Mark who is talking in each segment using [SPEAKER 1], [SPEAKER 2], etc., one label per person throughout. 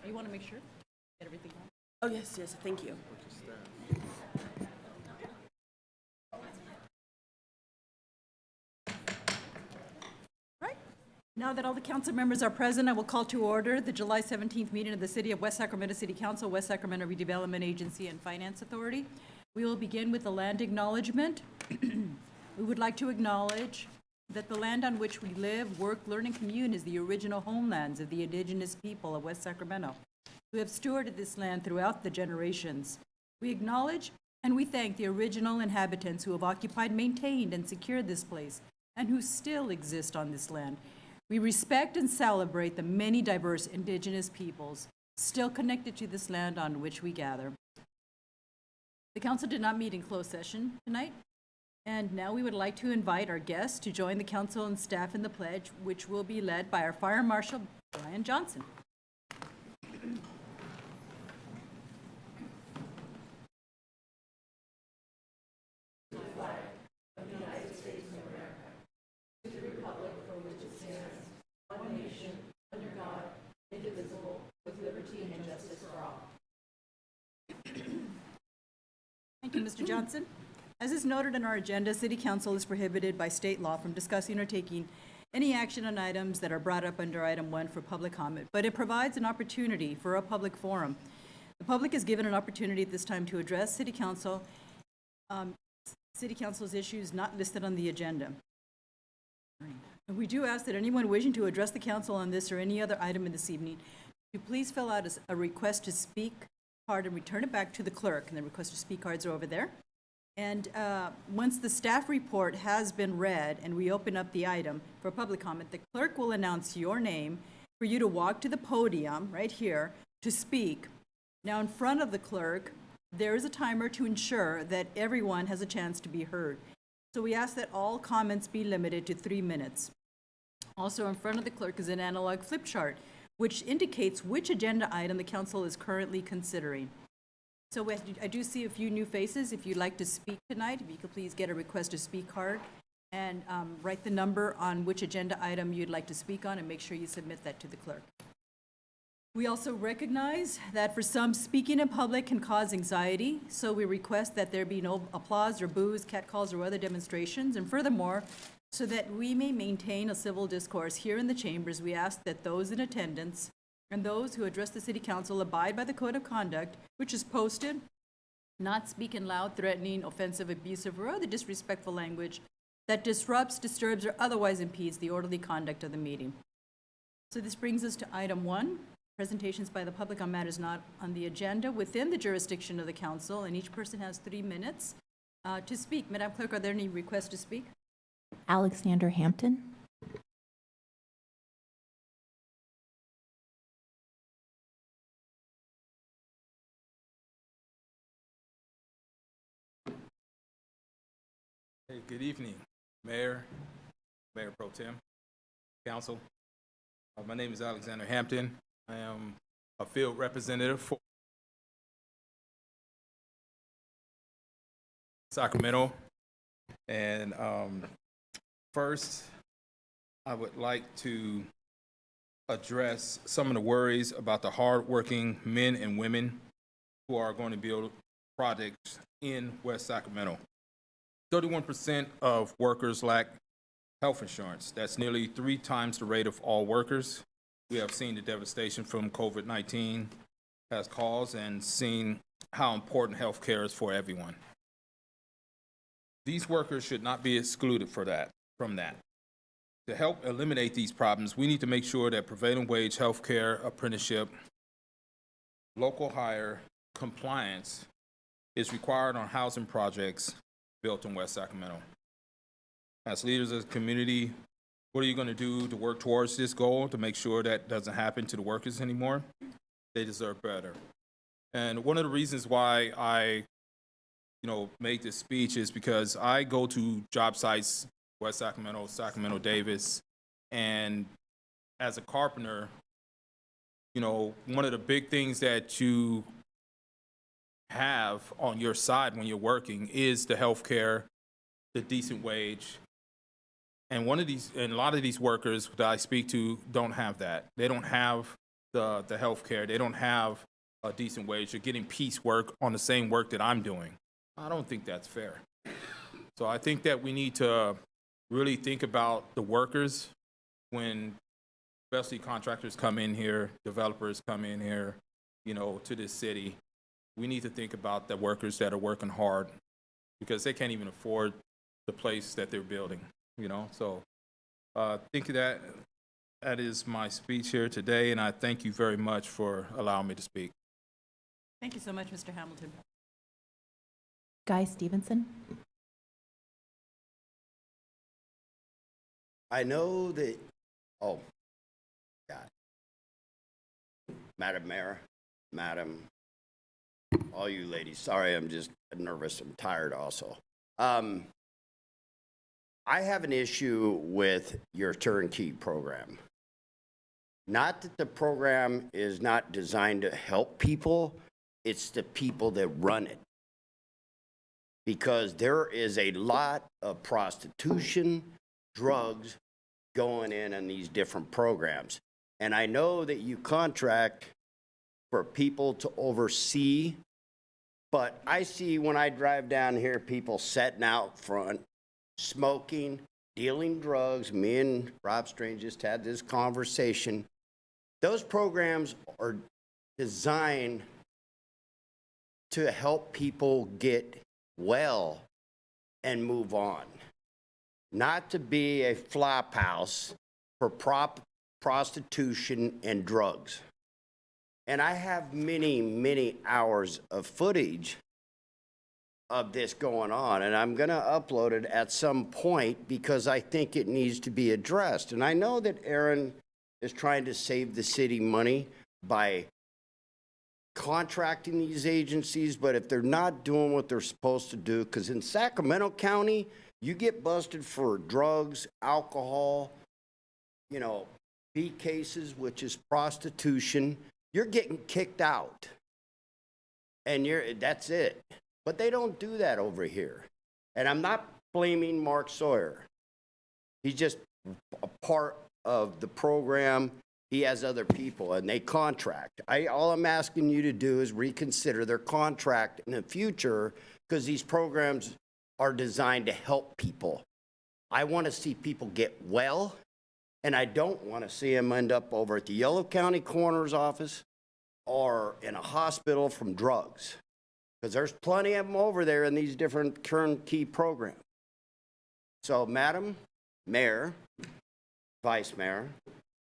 [SPEAKER 1] You want to make sure? Get everything on?
[SPEAKER 2] Oh, yes, yes, thank you.
[SPEAKER 1] Right. Now that all the council members are present, I will call to order the July 17th meeting of the City of West Sacramento City Council, West Sacramento Redevelopment Agency, and Finance Authority. We will begin with the land acknowledgement. We would like to acknowledge that the land on which we live, work, learn, and commune is the original homelands of the indigenous people of West Sacramento, who have stewarded this land throughout the generations. We acknowledge and we thank the original inhabitants who have occupied, maintained, and secured this place, and who still exist on this land. We respect and celebrate the many diverse indigenous peoples still connected to this land on which we gather. The council did not meet in closed session tonight, and now we would like to invite our guests to join the council and staff in the pledge, which will be led by our Fire Marshal, Brian Johnson. Thank you, Mr. Johnson. As is noted in our agenda, City Council is prohibited by state law from discussing or taking any action on items that are brought up under item 1 for public comment, but it provides an opportunity for a public forum. The public is given an opportunity at this time to address City Council's issues not listed on the agenda. And we do ask that anyone wishing to address the council on this or any other item in this evening, to please fill out a request to speak card and return it back to the clerk. And the request to speak cards are over there. And once the staff report has been read and we open up the item for public comment, the clerk will announce your name for you to walk to the podium right here to speak. Now, in front of the clerk, there is a timer to ensure that everyone has a chance to be heard. So we ask that all comments be limited to 3 minutes. Also, in front of the clerk is an analog flip chart, which indicates which agenda item the council is currently considering. So I do see a few new faces. If you'd like to speak tonight, if you could please get a request to speak card and write the number on which agenda item you'd like to speak on and make sure you submit that to the clerk. We also recognize that for some, speaking in public can cause anxiety, so we request that there be no applause or boos, catcalls, or other demonstrations. And furthermore, so that we may maintain a civil discourse here in the chambers, we ask that those in attendance and those who address the City Council abide by the Code of Conduct, which is posted, not speak in loud, threatening, offensive, abusive, or other disrespectful language that disrupts, disturbs, or otherwise impedes the orderly conduct of the meeting. So this brings us to item 1, presentations by the public on matters not on the agenda within the jurisdiction of the council, and each person has 3 minutes to speak. Madam Clerk, are there any requests to speak?
[SPEAKER 3] Alexander Hampton.
[SPEAKER 4] Hey, good evening, Mayor Pro Tem, Council. My name is Alexander Hampton. I am a field representative for Sacramento. And first, I would like to address some of the worries about the hardworking men and women who are going to build projects in West Sacramento. 31% of workers lack health insurance. That's nearly 3 times the rate of all workers. We have seen the devastation from COVID-19 has caused and seen how important health care is for everyone. These workers should not be excluded from that. To help eliminate these problems, we need to make sure that prevailing wage health care, apprenticeship, local hire compliance is required on housing projects built in West Sacramento. As leaders of the community, what are you going to do to work towards this goal to make sure that doesn't happen to the workers anymore? They deserve better. And one of the reasons why I make this speech is because I go to job sites, West Sacramento, Sacramento Davis, and as a carpenter, one of the big things that you have on your side when you're working is the health care, the decent wage. And a lot of these workers that I speak to don't have that. They don't have the healthcare. They don't have a decent wage. They're getting piecework on the same work that I'm doing. I don't think that's fair. So I think that we need to really think about the workers when, especially contractors come in here, developers come in here, to this city. We need to think about the workers that are working hard because they can't even afford the place that they're building, So I think that is my speech here today, and I thank you very much for allowing me to speak.
[SPEAKER 1] Thank you so much, Mr. Hamilton.
[SPEAKER 3] Guy Stevenson.
[SPEAKER 2] I know that, oh, God. Madam Mayor, Madam, all you ladies, sorry, I'm just nervous, I'm tired also. I have an issue with your turnkey program. Not that the program is not designed to help people, it's the people that run it. Because there is a lot of prostitution, drugs going in these different programs. And I know that you contract for people to oversee, but I see when I drive down here, people sitting out front, smoking, dealing drugs. Me and Rob Strange just had this conversation. Those programs are designed to help people get well and move on. Not to be a flop house for prostitution and drugs. And I have many, many hours of footage of this going on, and I'm gonna upload it at some point because I think it needs to be addressed. And I know that Aaron is trying to save the city money by contracting these agencies, but if they're not doing what they're supposed to do, because in Sacramento County, you get busted for drugs, alcohol, B cases, which is prostitution, you're getting kicked out. And that's it. But they don't do that over here. And I'm not blaming Mark Sawyer. He's just a part of the program. He has other people, and they contract. All I'm asking you to do is reconsider their contract in the future, because these programs are designed to help people. I want to see people get well, and I don't want to see them end up over at the Yellow County Coroner's office or in a hospital from drugs, because there's plenty of them over there in these different turnkey programs. So, Madam Mayor, Vice Mayor,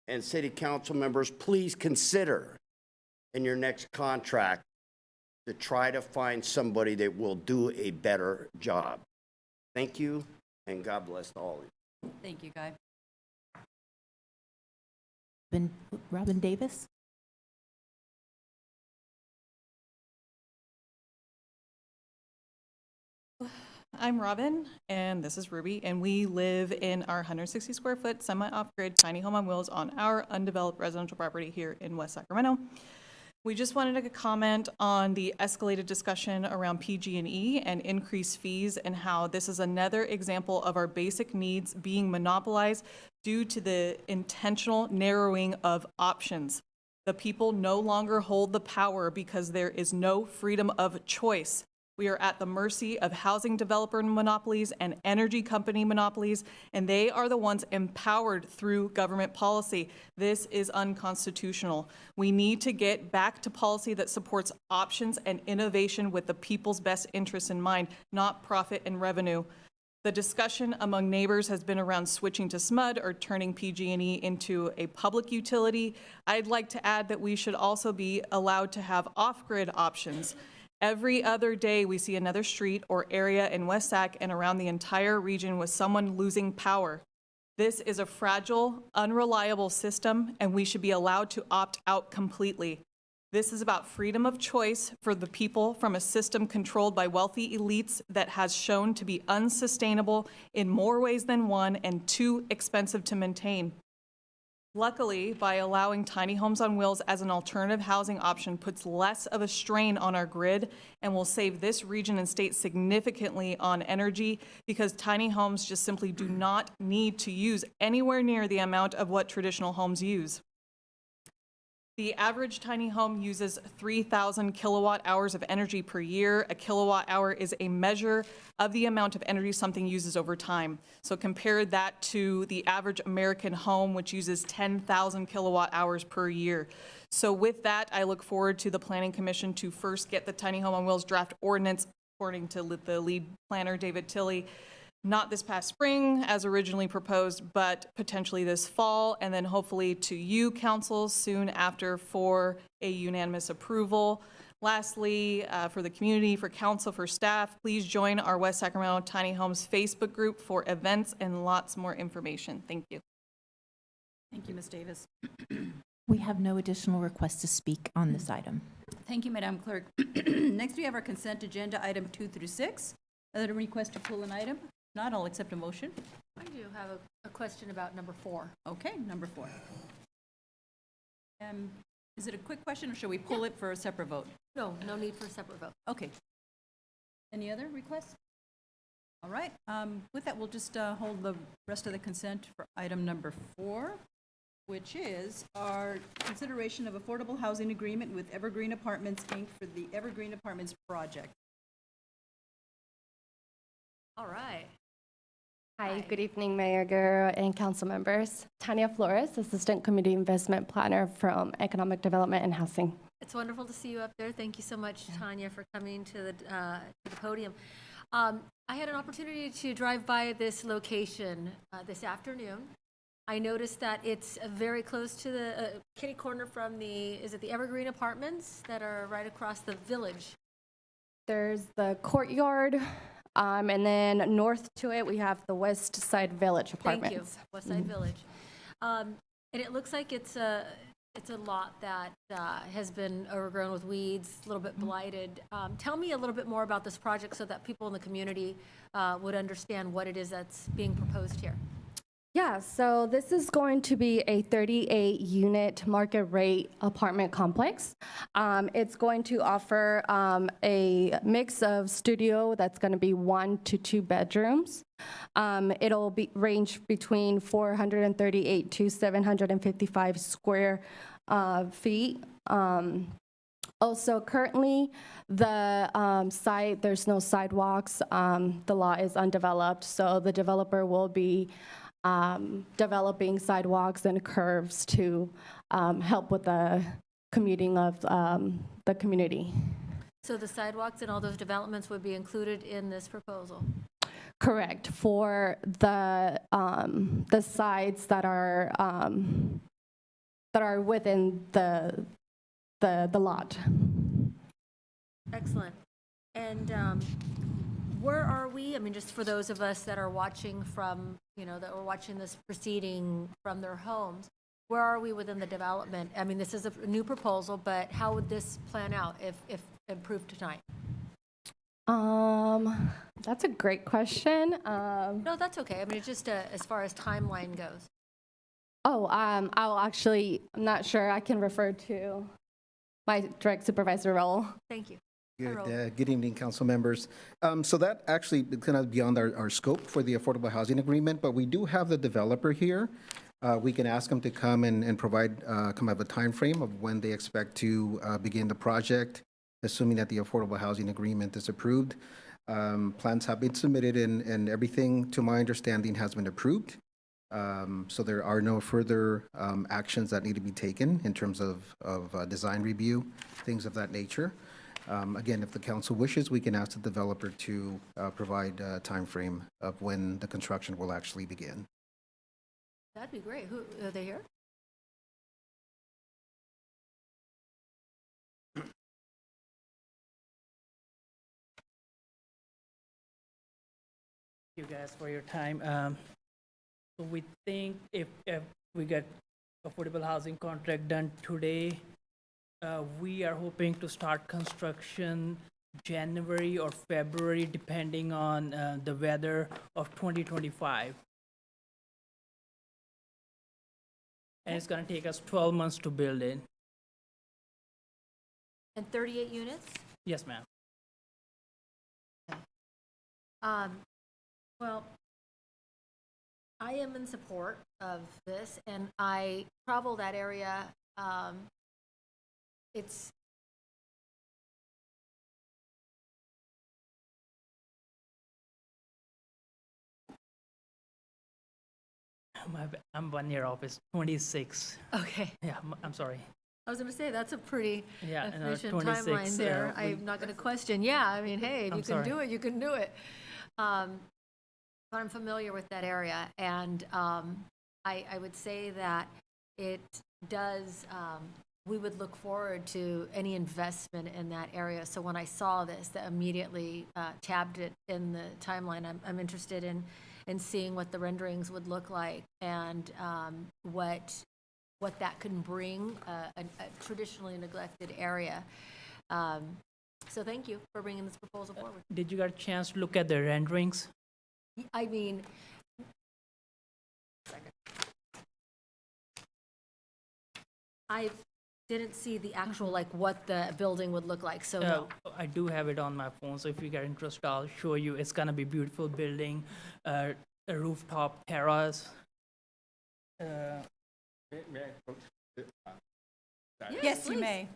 [SPEAKER 2] and City Council members, please consider in your next contract to try to find somebody that will do a better job. Thank you, and God bless all of you.
[SPEAKER 1] Thank you, Guy.
[SPEAKER 3] Robin Davis.
[SPEAKER 5] I'm Robin, and this is Ruby, and we live in our 160 square foot semi-off-grid tiny home on wheels on our undeveloped residential property here in West Sacramento. We just wanted to comment on the escalated discussion around PG&E and increased fees, and how this is another example of our basic needs being monopolized due to the intentional narrowing of options. The people no longer hold the power because there is no freedom of choice. We are at the mercy of housing developer monopolies and energy company monopolies, and they are the ones empowered through government policy. This is unconstitutional. We need to get back to policy that supports options and innovation with the people's best interests in mind, not profit and revenue. The discussion among neighbors has been around switching to SMUD or turning PG&E into a public utility. I'd like to add that we should also be allowed to have off-grid options. Every other day, we see another street or area in West Sac and around the entire region with someone losing power. This is a fragile, unreliable system, and we should be allowed to opt out completely. This is about freedom of choice for the people from a system controlled by wealthy elites that has shown to be unsustainable in more ways than one and too expensive to maintain. Luckily, by allowing tiny homes on wheels as an alternative housing option puts less of a strain on our grid and will save this region and state significantly on energy, because tiny homes just simply do not need to use anywhere near the amount of what traditional homes use. The average tiny home uses 3,000 kilowatt hours of energy per year. A kilowatt hour is a measure of the amount of energy something uses over time. So compare that to the average American home, which uses 10,000 kilowatt hours per year. So with that, I look forward to the Planning Commission to first get the tiny home on wheels draft ordinance, according to the lead planner, David Tilley, not this past spring as originally proposed, but potentially this fall, and then hopefully to you, council, soon after for a unanimous approval. Lastly, for the community, for council, for staff, please join our West Sacramento Tiny Homes Facebook group for events and lots more information. Thank you.
[SPEAKER 1] Thank you, Ms. Davis.
[SPEAKER 3] We have no additional requests to speak on this item.
[SPEAKER 1] Thank you, Madam Clerk. Next, we have our consent agenda, item 2 through 6. Are there request to pull an item? Not, I'll accept a motion.
[SPEAKER 6] I do have a question about number 4.
[SPEAKER 1] Okay, number 4. Is it a quick question, or should we pull it for a separate vote?
[SPEAKER 6] No, no need for a separate vote.
[SPEAKER 1] Okay. Any other requests? All right, with that, we'll just hold the rest of the consent for item number 4, which is our consideration of affordable housing agreement with Evergreen Apartments, Inc. for the Evergreen Apartments project.
[SPEAKER 6] All right.
[SPEAKER 7] Hi, good evening, Mayor Guerrero and council members. Tanya Flores, Assistant Community Investment Planner from Economic Development and Housing.
[SPEAKER 6] It's wonderful to see you up there. Thank you so much, Tanya, for coming to the podium. I had an opportunity to drive by this location this afternoon. I noticed that it's very close to the kitty corner from is it the Evergreen Apartments that are right across the village?
[SPEAKER 7] There's the courtyard, and then north to it, we have the West Side Village Apartments.
[SPEAKER 6] Thank you, West Side Village. And it looks like it's a lot that has been overgrown with weeds, a little bit blighted. Tell me a little bit more about this project so that people in the community would understand what it is that's being proposed here.
[SPEAKER 7] Yeah, so this is going to be a 38-unit market rate apartment complex. It's going to offer a mix of studio that's going to be 1 to 2 bedrooms. It'll range between 438 to 755 square feet. Also, currently, the site, there's no sidewalks. The lot is undeveloped, so the developer will be developing sidewalks and curves to help with the commuting of the community.
[SPEAKER 6] So the sidewalks and all those developments would be included in this proposal?
[SPEAKER 7] Correct, for the sides that are within the lot.
[SPEAKER 6] Excellent. And where are we? I mean, just for those of us that are watching from, that are watching this proceeding from their homes, where are we within the development? I mean, this is a new proposal, but how would this plan out if approved tonight?
[SPEAKER 7] That's a great question.
[SPEAKER 6] No, that's okay. I mean, it's just as far as timeline goes.
[SPEAKER 7] I'm not sure. I can refer to my direct supervisor role.
[SPEAKER 6] Thank you.
[SPEAKER 8] Good evening, council members. So that actually is kind of beyond our scope for the affordable housing agreement, but we do have the developer here. We can ask them to come and provide come up with a time frame of when they expect to begin the project, assuming that the affordable housing agreement is approved. Plans have been submitted and everything, to my understanding, has been approved. So there are no further actions that need to be taken in terms of design review, things of that nature. Again, if the council wishes, we can ask the developer to provide a time frame of when the construction will actually begin.
[SPEAKER 6] That'd be great. Who are they here?
[SPEAKER 9] You guys for your time. So we think if we get affordable housing contract done today, we are hoping to start construction January or February, depending on the weather of 2025. And it's going to take us 12 months to build it.
[SPEAKER 6] And 38 units?
[SPEAKER 9] Yes, ma'am.
[SPEAKER 6] Well, I am in support of this, and I travel that area it's,
[SPEAKER 9] I'm 1 year off, it's 26.
[SPEAKER 6] okay.
[SPEAKER 9] Yeah, I'm sorry.
[SPEAKER 6] I was going to say, that's a pretty
[SPEAKER 9] Yeah,
[SPEAKER 6] efficient
[SPEAKER 9] 26,
[SPEAKER 6] timeline there. I'm not going to question. Yeah, I mean, hey, if
[SPEAKER 9] I'm
[SPEAKER 6] you can do
[SPEAKER 9] sorry.
[SPEAKER 6] it, you can do it. But I'm familiar with that area, and I would say that it does, we would look forward to any investment in that area. So when I saw this, that immediately tabbed it in the timeline. I'm interested in seeing what the renderings would look like and what that can bring a traditionally neglected area. So thank you for bringing this proposal forward.
[SPEAKER 9] Did you get a chance to look at the renderings?
[SPEAKER 6] I mean, I didn't see the actual, like, what the building would look like, so no.
[SPEAKER 9] I do have it on my phone, so if you get interested, I'll show you. It's gonna be beautiful building, a rooftop terrace.
[SPEAKER 1] Yes, you
[SPEAKER 6] please.
[SPEAKER 1] may.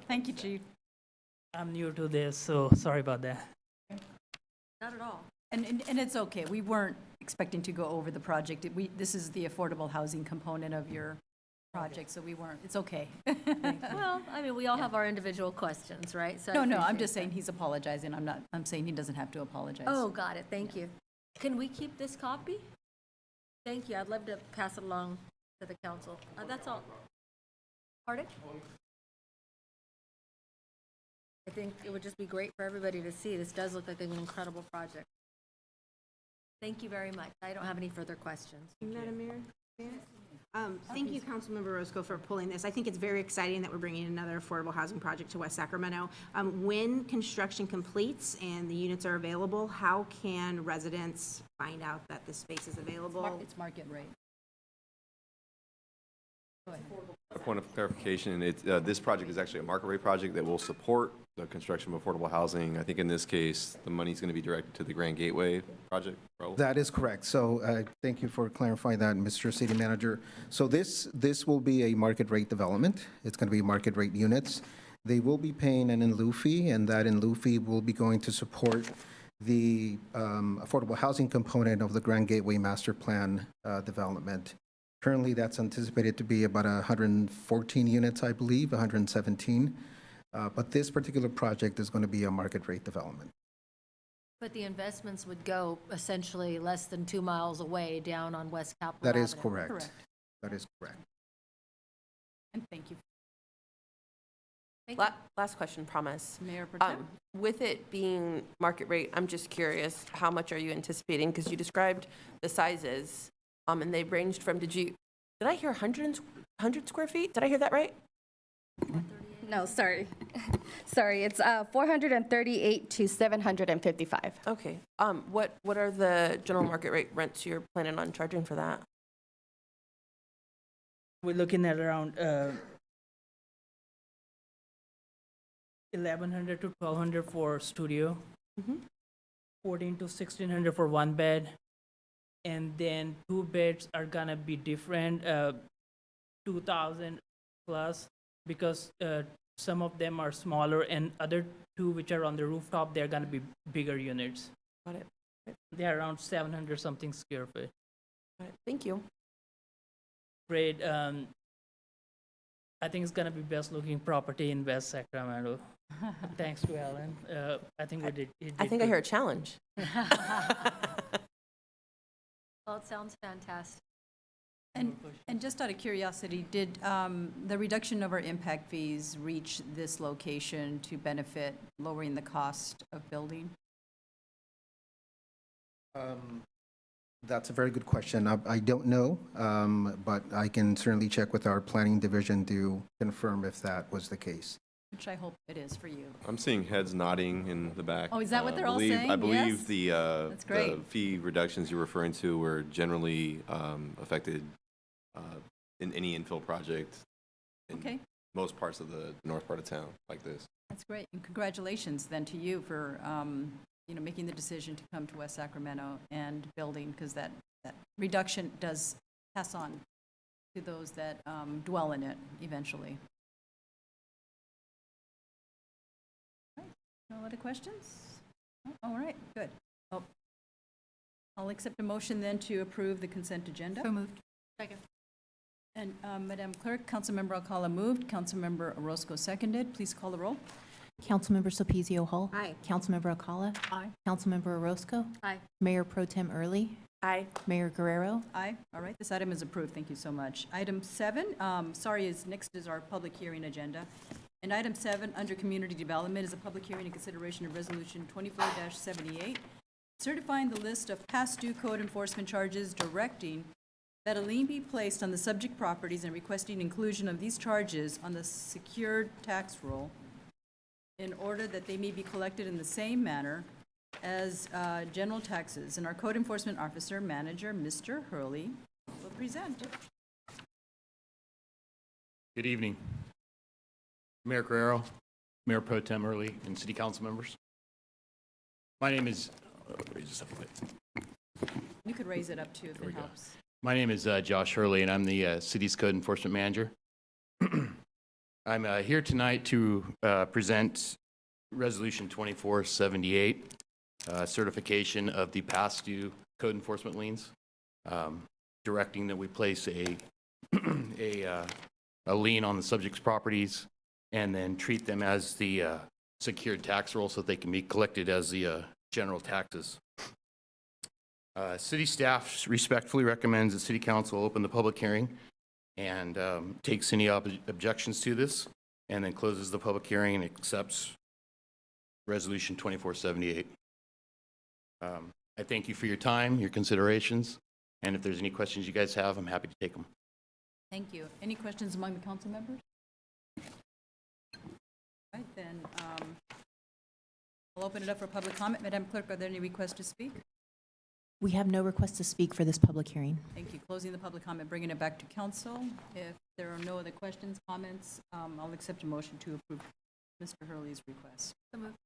[SPEAKER 1] Thank you, Chief.
[SPEAKER 9] I'm new to this, so sorry about that.
[SPEAKER 6] Not at all.
[SPEAKER 1] And it's okay. We weren't expecting to go over the project. This is the affordable housing component of your project, so we weren't, it's okay.
[SPEAKER 6] Well, I mean, we all have our individual questions, right? So I
[SPEAKER 1] No, I'm
[SPEAKER 6] appreciate
[SPEAKER 1] just
[SPEAKER 6] that.
[SPEAKER 1] saying he's apologizing. I'm saying he doesn't have to apologize.
[SPEAKER 6] Oh, got it, thank you. Can we keep this copy? Thank you, I'd love to pass it along to the council. That's all. Pardon? I think it would just be great for everybody to see. This does look like an incredible project. Thank you very much. I don't have any further questions.
[SPEAKER 10] Madam Mayor? Thank you, Councilmember Roscoe, for pulling this. I think it's very exciting that we're bringing another affordable housing project to West Sacramento. When construction completes and the units are available, how can residents find out that the space is available?
[SPEAKER 1] It's market rate.
[SPEAKER 11] A point of clarification, this project is actually a market rate project that will support the construction of affordable housing. I think in this case, the money's going to be directed to the Grand Gateway project. Raul?
[SPEAKER 8] That is correct. So thank you for clarifying that, Mr. City Manager. So this will be a market rate development. It's going to be market rate units. They will be paying an in lieu fee, and that in lieu fee will be going to support the affordable housing component of the Grand Gateway Master Plan development. Currently, that's anticipated to be about 114 units, I believe, 117. But this particular project is going to be a market rate development.
[SPEAKER 6] But the investments would go essentially less than 2 miles away down on West Capitol
[SPEAKER 8] That
[SPEAKER 6] Avenue.
[SPEAKER 8] is correct.
[SPEAKER 1] Correct.
[SPEAKER 8] That is correct.
[SPEAKER 1] And thank you,
[SPEAKER 6] Thank you.
[SPEAKER 12] Last question, promise.
[SPEAKER 1] Mayor Pro Tem.
[SPEAKER 12] With it being market rate, I'm just curious, how much are you anticipating? Because you described the sizes, and they ranged from, did I hear 100 square feet? Did I hear that right?
[SPEAKER 7] No, sorry. Sorry, it's 438 to 755.
[SPEAKER 12] Okay. What are the general market rate rents you're planning on charging for that?
[SPEAKER 9] We're looking at around 1,100 to 1,200 for studio, 14 to 1,600 for one bed, and then two beds are gonna be different, 2,000 plus, because some of them are smaller, and other two which are on the rooftop, they're gonna be bigger units.
[SPEAKER 12] Got it.
[SPEAKER 9] They're around 700 something square feet.
[SPEAKER 12] Got it. Thank you.
[SPEAKER 9] Great. I think it's gonna be best looking property in West Sacramento. Thanks to Alan. I think we did.
[SPEAKER 12] I think I hear a challenge.
[SPEAKER 6] Well, it sounds fantastic.
[SPEAKER 1] And just out of curiosity, did the reduction of our impact fees reach this location to benefit lowering the cost of building?
[SPEAKER 8] That's a very good question. I don't know, but I can certainly check with our planning division to confirm if that was the case.
[SPEAKER 1] Which I hope it is for you.
[SPEAKER 11] I'm seeing heads nodding in the back.
[SPEAKER 1] Oh, is that what they're all
[SPEAKER 11] believe-
[SPEAKER 1] saying?
[SPEAKER 11] I believe
[SPEAKER 1] Yes?
[SPEAKER 11] the
[SPEAKER 1] That's great.
[SPEAKER 11] the fee reductions you're referring to were generally affected in any infill project in
[SPEAKER 1] Okay,
[SPEAKER 11] most parts of the north part of town like this.
[SPEAKER 1] that's great. And congratulations then to you for making the decision to come to West Sacramento and building, because that reduction does pass on to those that dwell in it eventually. All right, no other questions? Oh, all right, good. Oh, I'll accept a motion then to approve the consent agenda.
[SPEAKER 3] So moved.
[SPEAKER 6] Second.
[SPEAKER 1] And Madam Clerk, Councilmember Alcala moved, Councilmember Orozco seconded. Please call the roll.
[SPEAKER 3] Councilmember Sulpicio Hull.
[SPEAKER 10] Aye.
[SPEAKER 3] Councilmember Alcala.
[SPEAKER 1] Aye.
[SPEAKER 3] Councilmember Orozco.
[SPEAKER 6] Aye.
[SPEAKER 3] Mayor Pro Tem Early.
[SPEAKER 12] Aye.
[SPEAKER 3] Mayor Guerrero.
[SPEAKER 1] Aye. All right, this item is approved. Thank you so much. Item 7, next is our public hearing agenda. And item 7, under Community Development, is a public hearing in consideration of Resolution 24-78, certifying the list of past due code enforcement charges, directing that a lien be placed on the subject properties and requesting inclusion of these charges on the secured tax roll in order that they may be collected in the same manner as general taxes. And our code enforcement officer, manager, Mr. Hurley, will present.
[SPEAKER 13] Good evening. Mayor Guerrero, Mayor Pro Tem Early, and City Council members. My name is, raise this up a bit.
[SPEAKER 1] You could raise it up too if
[SPEAKER 13] There we
[SPEAKER 1] it
[SPEAKER 13] go.
[SPEAKER 1] helps.
[SPEAKER 13] My name is Josh Hurley, and I'm the city's code enforcement manager. I'm here tonight to present Resolution 2478, certification of the past due code enforcement liens, directing that we place a lien on the subject's properties and then treat them as the secured tax roll so that they can be collected as the general taxes. City staff respectfully recommends that City Council open the public hearing and takes any objections to this, and then closes the public hearing and accepts Resolution 2478. I thank you for your time, your considerations, and if there's any questions you guys have, I'm happy to take them.
[SPEAKER 1] Thank you. Any questions among the council members? All right, then I'll open it up for public comment. Madam Clerk, are there any requests to speak?
[SPEAKER 3] We have no request to speak for this public hearing.
[SPEAKER 1] Thank you. Closing the public comment, bringing it back to council. If there are no other questions, comments, I'll accept a motion to approve Mr. Hurley's request.
[SPEAKER 6] So moved.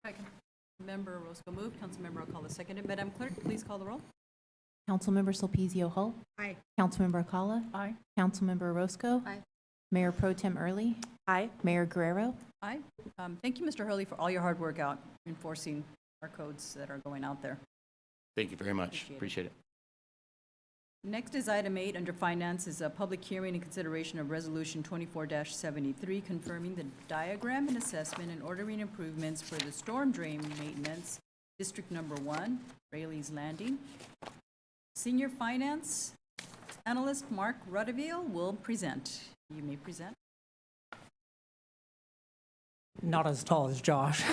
[SPEAKER 1] Second. Member Roscoe moved, Councilmember Alcala seconded. Madam Clerk, please call the roll.
[SPEAKER 3] Councilmember Sulpicio Hull.
[SPEAKER 10] Aye.
[SPEAKER 3] Councilmember Alcala.
[SPEAKER 1] Aye.
[SPEAKER 3] Councilmember Orozco.
[SPEAKER 6] Aye.
[SPEAKER 3] Mayor Pro Tem Early.
[SPEAKER 12] Aye.
[SPEAKER 3] Mayor Guerrero.
[SPEAKER 1] Aye. Thank you, Mr. Hurley, for all your hard work out enforcing our codes that are going out there.
[SPEAKER 13] Thank you very much. Appreciate it.
[SPEAKER 1] Next is item 8 under finance, is a public hearing in consideration of resolution 24-73, confirming the diagram and assessment and ordering improvements for the storm drain maintenance, District Number 1, Rayleigh's Landing. Senior Finance Analyst Mark Rudeville will present. You may present.
[SPEAKER 14] Not as tall as Josh.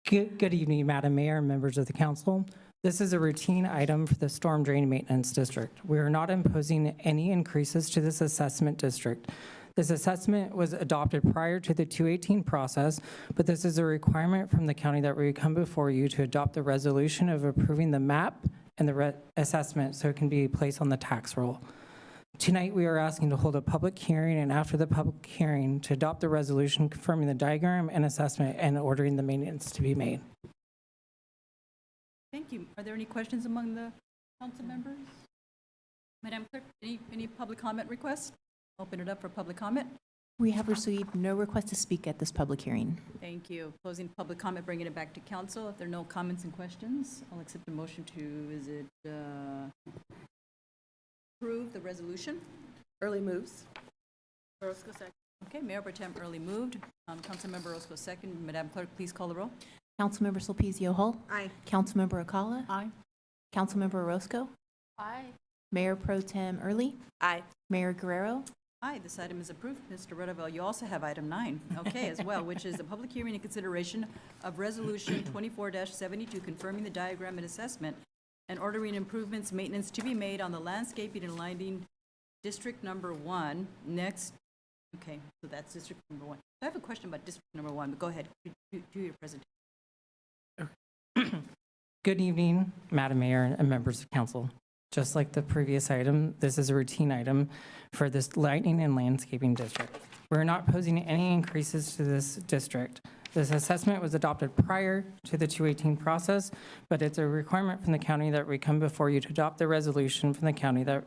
[SPEAKER 14] Good evening, Madam Mayor and members of the council. This is a routine item for the Storm Drain Maintenance District. We are not imposing any increases to this assessment district. This assessment was adopted prior to the 218 process, but this is a requirement from the county that we come before you to adopt the resolution of approving the map and the assessment so it can be placed on the tax roll. Tonight, we are asking to hold a public hearing, and after the public hearing, to adopt the resolution confirming the diagram and assessment and ordering the maintenance to be made.
[SPEAKER 1] Thank you. Are there any questions among the council members? Madam Clerk, any public comment requests? Open it up for public comment.
[SPEAKER 3] We have received no request to speak at this public hearing.
[SPEAKER 1] Thank you. Closing public comment, bringing it back to council. If there are no comments and questions, I'll accept the motion to, approve the resolution.
[SPEAKER 12] Early moves.
[SPEAKER 6] Orozco second.
[SPEAKER 1] Okay, Mayor Pro Tem Early moved. Councilmember Orozco second. Madam Clerk, please call the roll.
[SPEAKER 3] Councilmember Sulpicio Hull.
[SPEAKER 10] Aye.
[SPEAKER 3] Councilmember Alcala.
[SPEAKER 1] Aye.
[SPEAKER 3] Councilmember Orozco.
[SPEAKER 6] Aye.
[SPEAKER 3] Mayor Pro Tem Early.
[SPEAKER 12] Aye.
[SPEAKER 3] Mayor Guerrero.
[SPEAKER 1] Aye, this item is approved. Mr. Rudeville, you also have item 9, okay, as well, which is the public hearing and consideration of Resolution 24-72, confirming the diagram and assessment and ordering improvements, maintenance to be made on the landscaping and lighting District Number 1. Next, okay, so that's District Number 1. I have a question about District Number 1, but go ahead, do your presentation.
[SPEAKER 14] Good evening, Madam Mayor and members of council. Just like the previous item, this is a routine item for this lighting and landscaping district. We're not posing any increases to this district. This assessment was adopted prior to the 218 process, but it's a requirement from the county that we come before you to adopt the resolution from the county that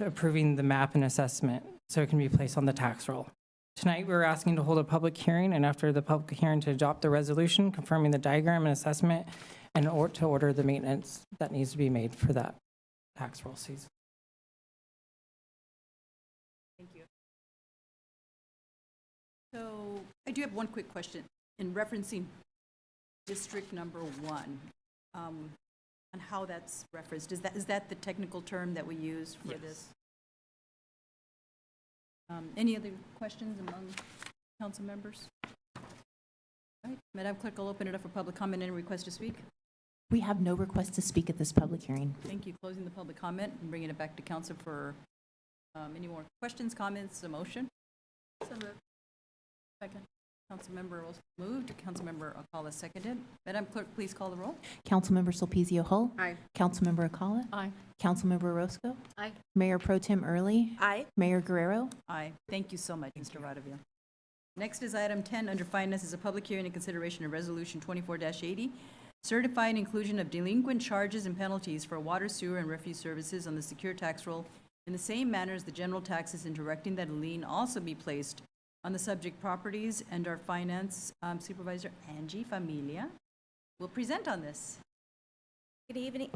[SPEAKER 14] approving the map and assessment so it can be placed on the tax roll. Tonight, we're asking to hold a public hearing, and after the public hearing, to adopt the resolution confirming the diagram and assessment and to order the maintenance that needs to be made for that tax roll season.
[SPEAKER 1] Thank you. So I do have one quick question in referencing District Number 1, and how that's referenced. Is that the technical term that we use for this? Any other questions among council members? All right, Madam Clerk, I'll open it up for public comment and request to speak.
[SPEAKER 3] We have no request to speak at this public hearing.
[SPEAKER 1] Thank you. Closing the public comment and bringing it back to council for any more questions, comments, a motion.
[SPEAKER 6] So moved.
[SPEAKER 1] Second. Councilmember Rose moved. Councilmember Alcala seconded. Madam Clerk, please call the roll.
[SPEAKER 3] Councilmember Sulpicio Hull.
[SPEAKER 6] Aye.
[SPEAKER 3] Councilmember Acala.
[SPEAKER 1] Aye.
[SPEAKER 3] Councilmember Orozco.
[SPEAKER 6] Aye.
[SPEAKER 3] Mayor Pro Tem Early.
[SPEAKER 12] Aye.
[SPEAKER 3] Mayor Guerrero.
[SPEAKER 1] Aye. Thank you so much, Mr. Radaville. Next is item 10 under finance is a public hearing and consideration of resolution 24-80, certifying inclusion of delinquent charges and penalties for water, sewer, and refuse services on the secure tax roll in the same manner as the general taxes, and directing that a lien also be placed on the subject properties, and our finance supervisor, Angie Familia, will present on this.
[SPEAKER 15] Good evening.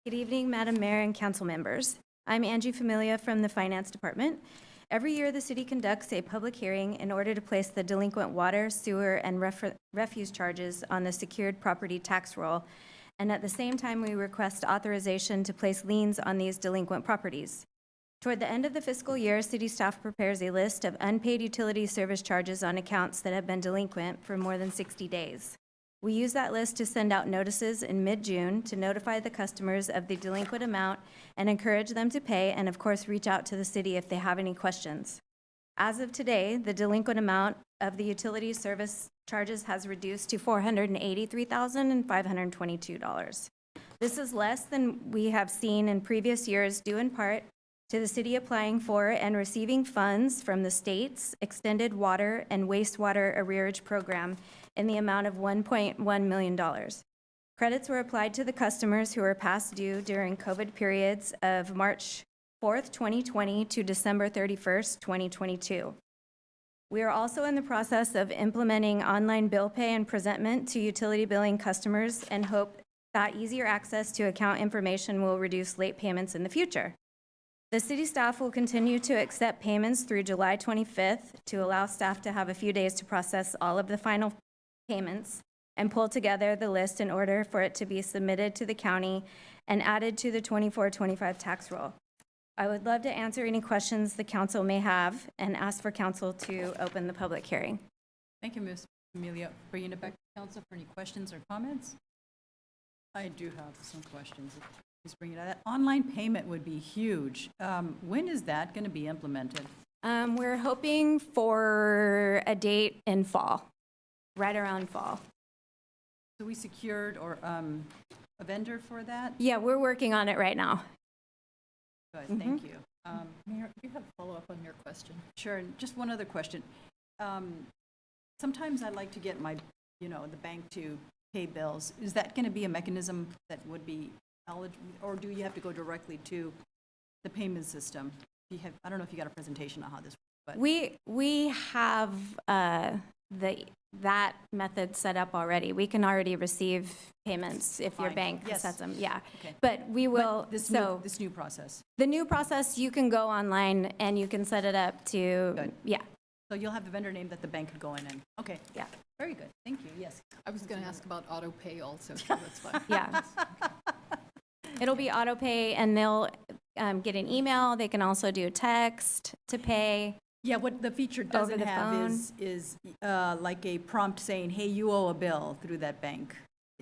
[SPEAKER 15] Good evening, Madam Mayor and council members. I'm Angie Familia from the Finance Department. Every year, the city conducts a public hearing in order to place the delinquent water, sewer, and refuse charges on the secured property tax roll, and at the same time, we request authorization to place liens on these delinquent properties. Toward the end of the fiscal year, city staff prepares a list of unpaid utility service charges on accounts that have been delinquent for more than 60 days. We use that list to send out notices in mid-June to notify the customers of the delinquent amount and encourage them to pay, and of course, reach out to the city if they have any questions. As of today, the delinquent amount of the utility service charges has reduced to $483,522. This is less than we have seen in previous years, due in part to the city applying for and receiving funds from the state's extended water and wastewater arrearage program in the amount of $1.1 million. Credits were applied to the customers who were past due during COVID periods of March 4th, 2020 to December 31st, 2022. We are also in the process of implementing online bill pay and presentment to utility billing customers, and hope that easier access to account information will reduce late payments in the future. The city staff will continue to accept payments through July 25th to allow staff to have a few days to process all of the final payments and pull together the list in order for it to be submitted to the county and added to the 24-25 tax roll. I would love to answer any questions the council may have and ask for council to open the public hearing.
[SPEAKER 1] Thank you, Ms. Amelia. Bringing it back to council for any questions or comments? I do have some questions. Please bring it out. That online payment would be huge. When is that going to be implemented?
[SPEAKER 15] We're hoping for a date in fall, right around fall.
[SPEAKER 1] So we secured or a vendor for that?
[SPEAKER 15] Yeah, we're working on it right now.
[SPEAKER 1] Good, thank you.
[SPEAKER 16] Mayor, do you have a follow-up on your question?
[SPEAKER 1] Sure, and just one other question. Sometimes I like to get my, the bank to pay bills. Is that going to be a mechanism that would be eligible, or do you have to go directly to the payment system? I don't know if you got a presentation on how this works, but.
[SPEAKER 15] We have that method set up already. We can already receive payments if your
[SPEAKER 1] Fine.
[SPEAKER 15] bank
[SPEAKER 1] Yes.
[SPEAKER 15] sets them, yeah.
[SPEAKER 1] Okay.
[SPEAKER 15] But we will,
[SPEAKER 1] This new process.
[SPEAKER 15] the new process, you can go online and you can set it up to,
[SPEAKER 1] Good.
[SPEAKER 15] yeah.
[SPEAKER 1] So you'll have the vendor name that the bank could go in and, okay.
[SPEAKER 15] Yeah.
[SPEAKER 1] Very good, thank you, yes.
[SPEAKER 16] I was going to ask about auto pay also, so that's fine.
[SPEAKER 15] Yeah. It'll be auto pay, and they'll get an email. They can also do text to pay.
[SPEAKER 1] Yeah, what the feature doesn't
[SPEAKER 15] the
[SPEAKER 1] have
[SPEAKER 15] phone.
[SPEAKER 1] is like a prompt saying, hey, you owe a bill through that bank.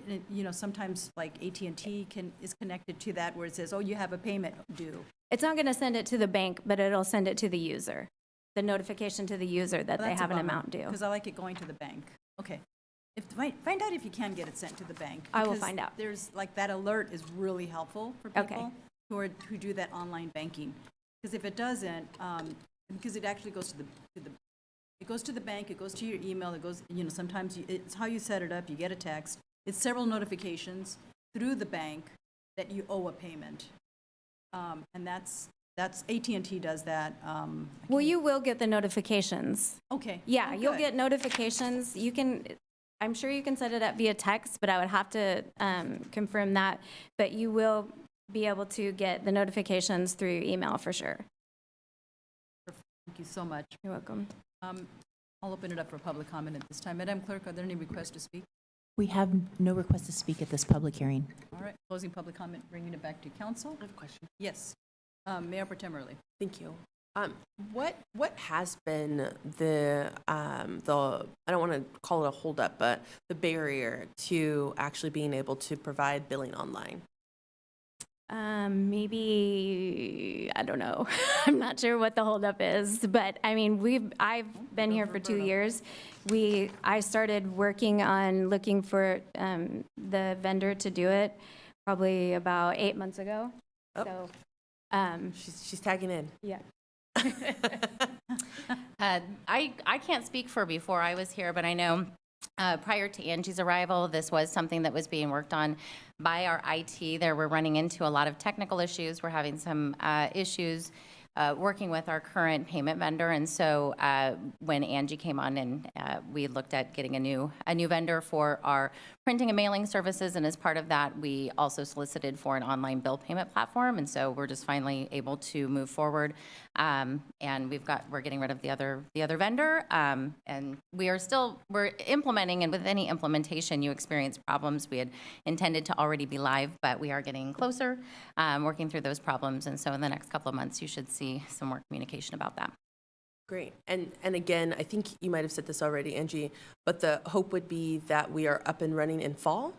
[SPEAKER 1] And sometimes like AT&T is connected to that where it says, oh, you have a payment due.
[SPEAKER 15] It's not going to send it to the bank, but it'll send it to the user, the notification to the user that they have an amount due.
[SPEAKER 1] Because I like it going to the bank. Okay. Find out if you can get it sent to the bank.
[SPEAKER 15] I will
[SPEAKER 1] because
[SPEAKER 15] find out.
[SPEAKER 1] There's like that alert is really helpful for people who do that online banking. Because if it doesn't, because it actually goes to the It goes to the bank, it goes to your email, it goes, you know, sometimes it's how you set it up, you get a text. It's several notifications through the bank that you owe a payment. And that's AT&T does that.
[SPEAKER 15] Well, you will get the notifications.
[SPEAKER 1] Okay.
[SPEAKER 15] Yeah,
[SPEAKER 1] Oh,
[SPEAKER 15] you'll
[SPEAKER 1] good.
[SPEAKER 15] get notifications. You can, I'm sure you can set it up via text, but I would have to confirm that. But you will be able to get the notifications through your email for sure.
[SPEAKER 1] Thank you so much.
[SPEAKER 15] You're welcome.
[SPEAKER 1] I'll open it up for public comment at this time. Madam Clerk, are there any requests to speak?
[SPEAKER 3] We have no request to speak at this public hearing.
[SPEAKER 1] All right, closing public comment, bringing it back to council.
[SPEAKER 12] I have a question.
[SPEAKER 1] Yes. Mayor Pro Tem Early.
[SPEAKER 12] Thank you. What has been the I don't want to call it a holdup, but the barrier to actually being able to provide billing online?
[SPEAKER 15] Maybe, I don't know. I'm not sure what the holdup is, but I mean, I've been here for 2 years. I started working on looking for the vendor to do it probably about 8 months ago.
[SPEAKER 12] Oh.
[SPEAKER 15] So,
[SPEAKER 12] She's tagging in.
[SPEAKER 15] yeah.
[SPEAKER 17] I can't speak for before I was here, but I know prior to Angie's arrival, this was something that was being worked on by our IT. There we're running into a lot of technical issues. We're having some issues working with our current payment vendor, and so when Angie came on and we looked at getting a new vendor for our printing and mailing services, and as part of that, we also solicited for an online bill payment platform, and so we're just finally able to move forward. And we're getting rid of the other vendor, and we're implementing, and with any implementation, you experience problems. We had intended to already be live, but we are getting closer, working through those problems, and so in the next couple of months, you should see some more communication about that.
[SPEAKER 12] Great. And again, I think you might have said this already, Angie, but the hope would be that we are up and running in fall?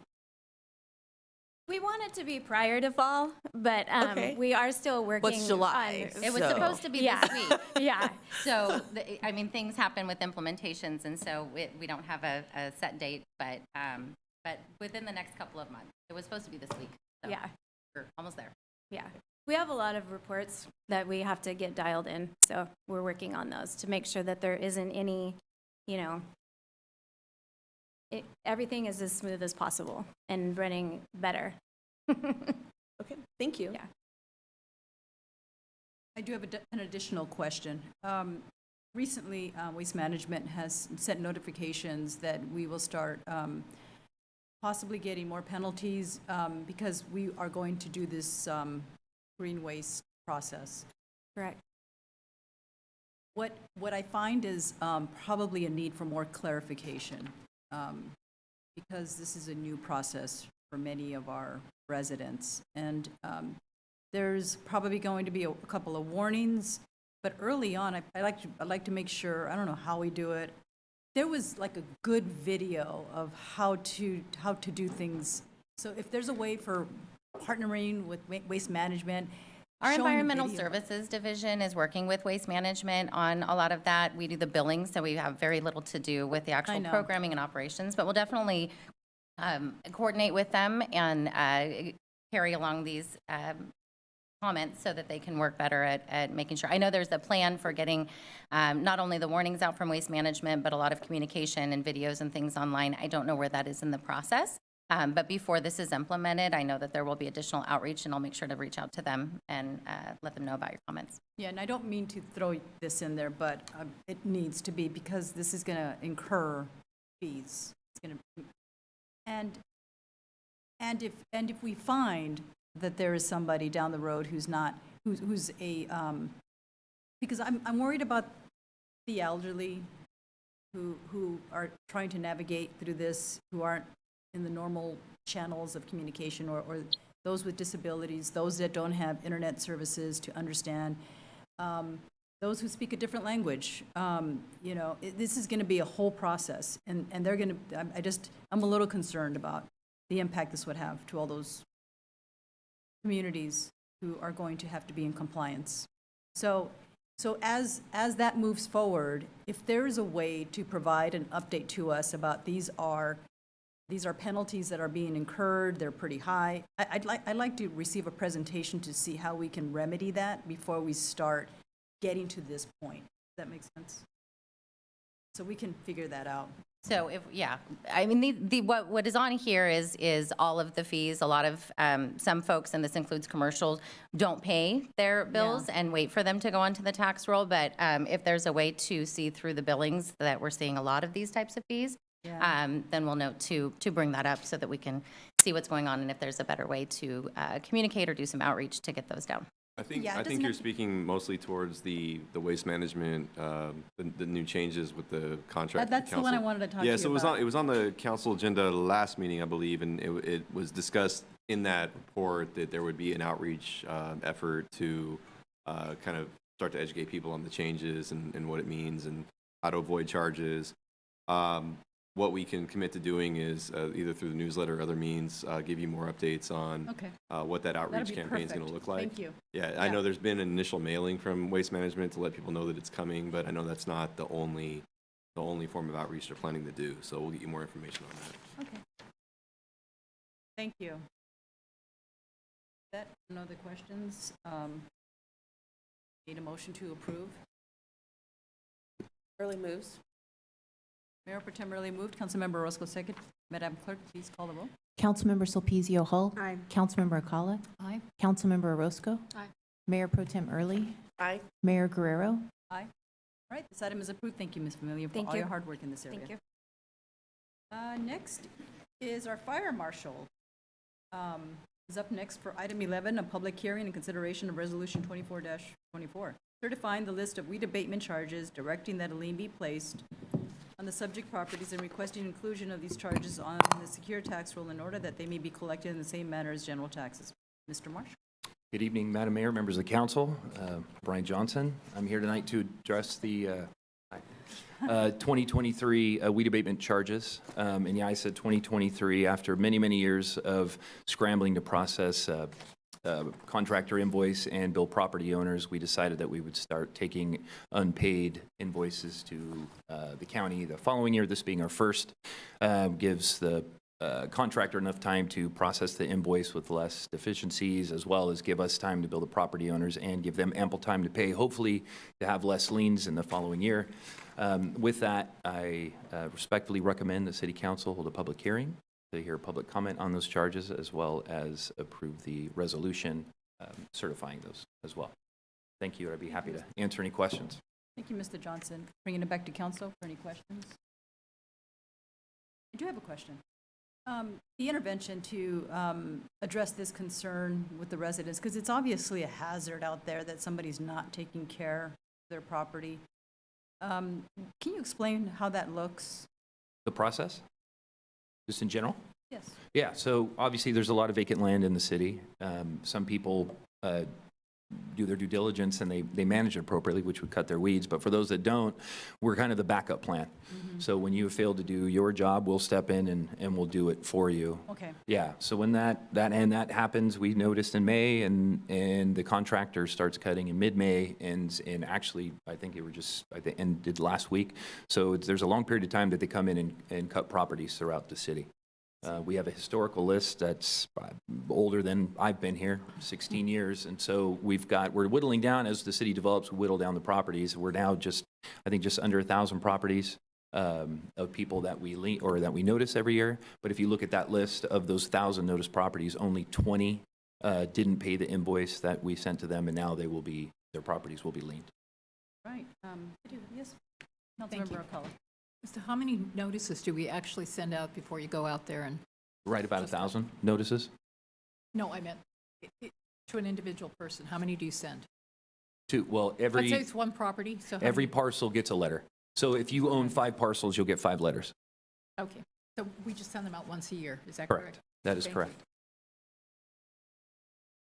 [SPEAKER 15] We want it to be prior to fall, but
[SPEAKER 12] Okay.
[SPEAKER 15] we are still working.
[SPEAKER 12] What's July?
[SPEAKER 15] on-
[SPEAKER 17] It was
[SPEAKER 12] So-
[SPEAKER 17] supposed to be
[SPEAKER 15] Yeah.
[SPEAKER 17] this week.
[SPEAKER 15] Yeah.
[SPEAKER 17] So, I mean, things happen with implementations, and so we don't have a set date, but within the next couple of months. It was supposed to be this week. So
[SPEAKER 15] Yeah.
[SPEAKER 17] we're almost there.
[SPEAKER 15] Yeah. We have a lot of reports that we have to get dialed in, so we're working on those to make sure that there isn't any, everything is as smooth as possible and running better.
[SPEAKER 12] Okay, thank you.
[SPEAKER 15] Yeah.
[SPEAKER 1] I do have an additional question. Recently, Waste Management has sent notifications that we will start possibly getting more penalties because we are going to do this green waste process.
[SPEAKER 15] Correct.
[SPEAKER 1] What I find is probably a need for more clarification because this is a new process for many of our residents. And there's probably going to be a couple of warnings, but early on, I like to make sure, I don't know how we do it. There was like a good video of how to do things. So if there's a way for partnering with Waste Management,
[SPEAKER 17] Our
[SPEAKER 1] showing
[SPEAKER 17] Environmental
[SPEAKER 1] video.
[SPEAKER 17] Services Division is working with Waste Management on a lot of that. We do the billing, so we have very little to do with the actual
[SPEAKER 1] know.
[SPEAKER 17] programming and operations, but we'll definitely coordinate with them and carry along these comments so that they can work better at making sure. I know there's a plan for getting not only the warnings out from Waste Management, but a lot of communication and videos and things online. I don't know where that is in the process. But before this is implemented, I know that there will be additional outreach, and I'll make sure to reach out to them and let them know about your comments.
[SPEAKER 1] Yeah, and I don't mean to throw this in there, but it needs to be because this is going to incur fees. It's going to, and if we find that there is somebody down the road who's a because I'm worried about the elderly who are trying to navigate through this, who aren't in the normal channels of communication, or those with disabilities, those that don't have internet services to understand, those who speak a different language. This is going to be a whole process, and they're going to, I'm a little concerned about the impact this would have to all those communities who are going to have to be in compliance. So as that moves forward, if there is a way to provide an update to us about these are penalties that are being incurred, they're pretty high. I'd like to receive a presentation to see how we can remedy that before we start getting to this point. Does that make sense? So we can figure that out.
[SPEAKER 17] So if, yeah, I mean, what is on here is all of the fees. A lot of, some folks, and this includes commercials, don't pay their bills and wait for them to go onto the tax roll. But if there's a way to see through the billings that we're seeing a lot of these types of fees, then we'll note to bring that up so that we can see what's going on and if there's a better way to communicate or do some outreach to get those down.
[SPEAKER 11] I think
[SPEAKER 1] Yeah, it
[SPEAKER 11] I
[SPEAKER 1] doesn't
[SPEAKER 11] think you're
[SPEAKER 1] have to-
[SPEAKER 11] speaking mostly towards the waste management, the new changes with the contract.
[SPEAKER 1] That's the one I
[SPEAKER 11] council.
[SPEAKER 1] wanted to talk to
[SPEAKER 11] Yeah,
[SPEAKER 1] you
[SPEAKER 11] so
[SPEAKER 1] about.
[SPEAKER 11] it was on the council agenda last meeting, I believe, and it was discussed in that report that there would be an outreach effort to kind of start to educate people on the changes and what it means and how to avoid charges. What we can commit to doing is either through the newsletter or other means, give you more updates on
[SPEAKER 1] Okay.
[SPEAKER 11] what that outreach
[SPEAKER 1] be
[SPEAKER 11] campaign is going to
[SPEAKER 1] perfect.
[SPEAKER 11] look like.
[SPEAKER 1] Thank you.
[SPEAKER 11] Yeah, I know there's been an initial mailing from Waste Management to let people know that it's coming, but I know that's not the only form of outreach they're planning to do. So we'll get you more information on that.
[SPEAKER 1] Okay. Thank you. That, no other questions? Need a motion to approve?
[SPEAKER 12] Early moves.
[SPEAKER 1] Mayor Pro Tem Early moved, Councilmember Orozco second. Madam Clerk, please call the roll.
[SPEAKER 3] Councilmember Sulpicio Hull.
[SPEAKER 10] Aye.
[SPEAKER 3] Councilmember Acala.
[SPEAKER 16] Aye.
[SPEAKER 3] Councilmember Orozco.
[SPEAKER 16] Aye.
[SPEAKER 3] Mayor Pro Tem Early.
[SPEAKER 12] Aye.
[SPEAKER 3] Mayor Guerrero.
[SPEAKER 1] Aye. All right, this item is approved. Thank you, Ms. Familia, for
[SPEAKER 15] Thank
[SPEAKER 1] all
[SPEAKER 15] you.
[SPEAKER 1] your hard work in this area.
[SPEAKER 15] Thank you.
[SPEAKER 1] Next is our fire marshal. Is up next for item 11, a public hearing and consideration of resolution 24-24, certifying the list of weed abatement charges, directing that a lien be placed on the subject properties and requesting inclusion of these charges on the secure tax roll in order that they may be collected in the same manner as general taxes. Mr. Marshall.
[SPEAKER 18] Good evening, Madam Mayor, members of the council. Brian Johnson. I'm here tonight to address the 2023 weed abatement charges. And yeah, I said 2023 after many, many years of scrambling to process contractor invoice and bill property owners, we decided that we would start taking unpaid invoices to the county the following year. This being our first, gives the contractor enough time to process the invoice with less deficiencies, as well as give us time to bill the property owners and give them ample time to pay, hopefully to have less liens in the following year. With that, I respectfully recommend the City Council hold a public hearing to hear public comment on those charges, as well as approve the resolution certifying those as well. Thank you. I'd be happy to answer any questions.
[SPEAKER 1] Thank you, Mr. Johnson. Bringing it back to council for any questions. I do have a question. The intervention to address this concern with the residents, because it's obviously a hazard out there that somebody's not taking care of their property. Can you explain how that looks?
[SPEAKER 18] The process, just in general?
[SPEAKER 1] Yes.
[SPEAKER 18] Yeah, so obviously there's a lot of vacant land in the city. Some people do their due diligence and they manage it appropriately, which would cut their weeds. But for those that don't, we're kind of the backup plan. So when you fail to do your job, we'll step in and we'll do it for you.
[SPEAKER 1] Okay.
[SPEAKER 18] Yeah, so when that happens, we noticed in May, and the contractor starts cutting in mid-May, and actually, I think it ended last week. So there's a long period of time that they come in and cut properties throughout the city. We have a historical list that's older than I've been here, 16 years, and so we're whittling down as the city develops. We whittle down the properties. We're now just under 1,000 properties of people that we notice every year. But if you look at that list of those 1,000 noticed properties, only 20 didn't pay the invoice that we sent to them, and now their properties will be liened.
[SPEAKER 1] Right. Yes.
[SPEAKER 16] Thank you.
[SPEAKER 1] Councilmember Alcala.
[SPEAKER 16] So how many notices do we actually send out before you go out there and?
[SPEAKER 18] Right about 1,000 notices?
[SPEAKER 16] No, I meant to an individual person. How many do you send?
[SPEAKER 18] Well,
[SPEAKER 16] Let's say it's one property, so.
[SPEAKER 18] every parcel gets a letter. So if you own 5 parcels, you'll get 5 letters.
[SPEAKER 16] Okay, so we just send them out once a year, is that correct?
[SPEAKER 18] Correct. That is
[SPEAKER 16] Thank
[SPEAKER 18] correct.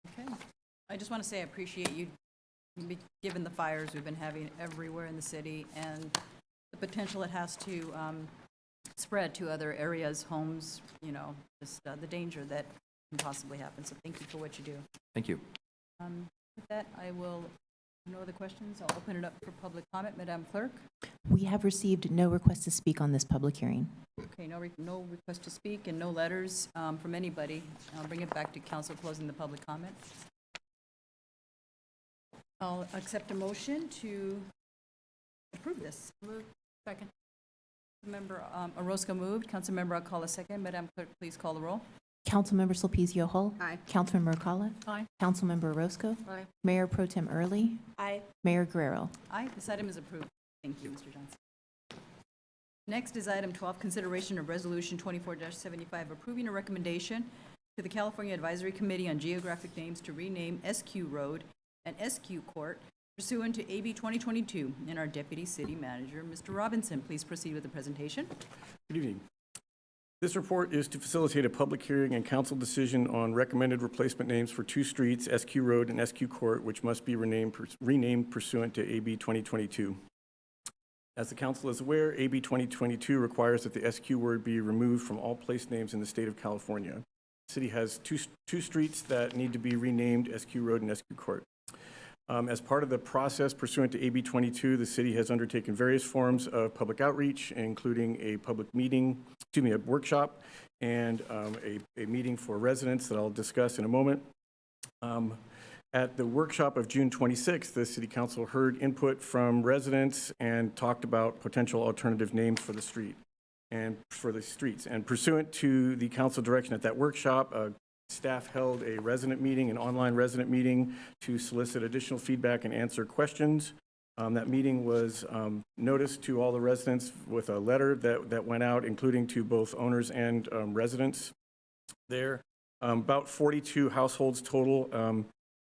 [SPEAKER 1] Okay. I just want to say I appreciate you, given the fires we've been having everywhere in the city and the potential it has to spread to other areas, homes, just the danger that can possibly happen. So thank you for what you do.
[SPEAKER 18] Thank you.
[SPEAKER 1] With that, no other questions. I'll open it up for public comment. Madam Clerk?
[SPEAKER 3] We have received no request to speak on this public hearing.
[SPEAKER 1] Okay, no request to speak and no letters from anybody. I'll bring it back to council closing the public comment. I'll accept a motion to approve this.
[SPEAKER 16] Second.
[SPEAKER 1] Councilmember Orozco moved. Councilmember Alcala second. Madam Clerk, please call the roll.
[SPEAKER 3] Councilmember Sulpicio Hull.
[SPEAKER 10] Aye.
[SPEAKER 3] Councilmember Alcala.
[SPEAKER 16] Aye.
[SPEAKER 3] Councilmember Orozco.
[SPEAKER 6] Aye.
[SPEAKER 3] Mayor Pro Tem Early.
[SPEAKER 12] Aye.
[SPEAKER 3] Mayor Guerrero.
[SPEAKER 1] Aye, this item is approved. Thank you, Mr. Johnson. Next is item 12, consideration of Resolution 24-75, approving a recommendation to the California Advisory Committee on Geographic Names to rename SQ Road and SQ Court pursuant to AB 2022. And our Deputy City Manager, Mr. Robinson, please proceed with the presentation.
[SPEAKER 19] Good evening. This report is to facilitate a public hearing and council decision on recommended replacement names for two streets, SQ Road and SQ Court, which must be renamed pursuant to AB 2022. As the council is aware, AB 2022 requires that the SQ word be removed from all place names in the state of California. The city has two streets that need to be renamed SQ Road and SQ Court. As part of the process pursuant to AB 22, the city has undertaken various forms of public outreach, including a a workshop, and a meeting for residents that I'll discuss in a moment. At the workshop of June 26th, the City Council heard input from residents and talked about potential alternative names for the street and for the streets. And pursuant to the council direction at that workshop, staff held a resident meeting, an online resident meeting, to solicit additional feedback and answer questions. That meeting was noticed to all the residents with a letter that went out, including to both owners and residents there. About 42 households total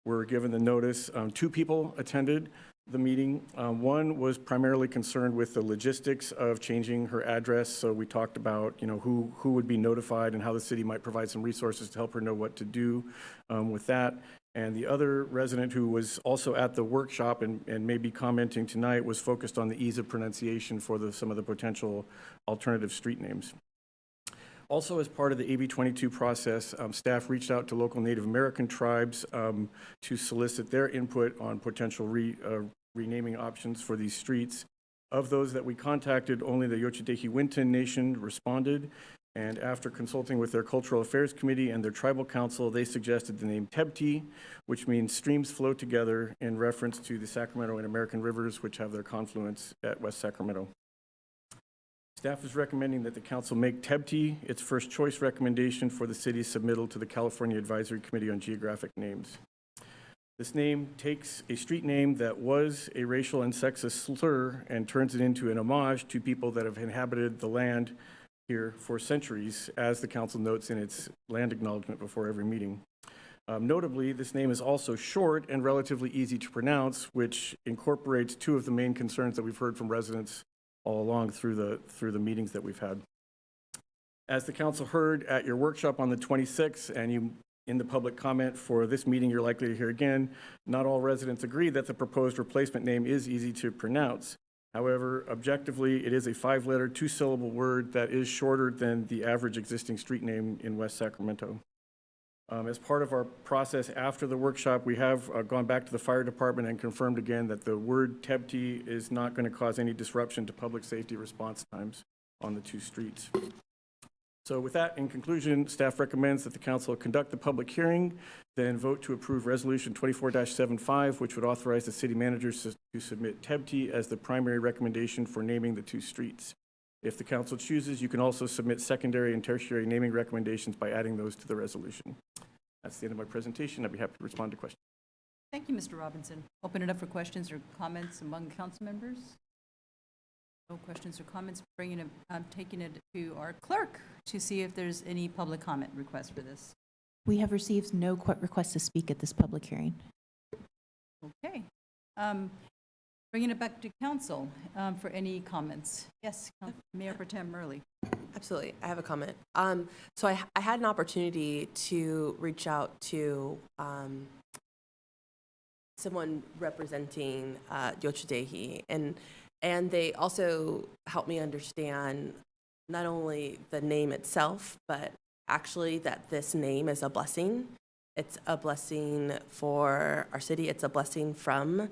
[SPEAKER 19] were given the notice. 2 people attended the meeting. One was primarily concerned with the logistics of changing her address. So we talked about, who would be notified and how the city might provide some resources to help her know what to do with that. And the other resident who was also at the workshop and may be commenting tonight was focused on the ease of pronunciation for some of the potential alternative street names. Also, as part of the AB 22 process, staff reached out to local Native American tribes to solicit their input on potential renaming options for these streets. Of those that we contacted, only the Yochidehi Winton Nation responded, and after consulting with their Cultural Affairs Committee and their Tribal Council, they suggested the name Tebti, which means streams flow together, in reference to the Sacramento and American rivers, which have their confluence at West Sacramento. Staff is recommending that the council make Tebti its first choice recommendation for the city's submittal to the California Advisory Committee on Geographic Names. This name takes a street name that was a racial and sexist slur and turns it into an homage to people that have inhabited the land here for centuries, as the council notes in its land acknowledgement before every meeting. Notably, this name is also short and relatively easy to pronounce, which incorporates 2 of the main concerns that we've heard from residents all along through the meetings that we've had. As the council heard at your workshop on the 26th, and in the public comment for this meeting you're likely to hear again, not all residents agree that the proposed replacement name is easy to pronounce. However, objectively, it is a 5-letter, 2-syllable word that is shorter than the average existing street name in West Sacramento. As part of our process after the workshop, we have gone back to the fire department and confirmed again that the word Tebti is not going to cause any disruption to public safety response times on the 2 streets. So with that, in conclusion, staff recommends that the council conduct the public hearing, then vote to approve Resolution 24-75, which would authorize the city managers to submit Tebti as the primary recommendation for naming the 2 streets. If the council chooses, you can also submit secondary and tertiary naming recommendations by adding those to the resolution. That's the end of my presentation. I'd be happy to respond to questions.
[SPEAKER 1] Thank you, Mr. Robinson. Open it up for questions or comments among council members. No questions or comments. I'm taking it to our clerk to see if there's any public comment requests for this.
[SPEAKER 3] We have received no request to speak at this public hearing.
[SPEAKER 1] Okay. Bringing it back to council for any comments. Yes, Mayor Pro Tem Early.
[SPEAKER 12] Absolutely. I have a comment. So I had an opportunity to reach out to someone representing Yochidehi, and they also helped me understand not only the name itself, but actually that this name is a blessing. It's a blessing for our city. It's a blessing from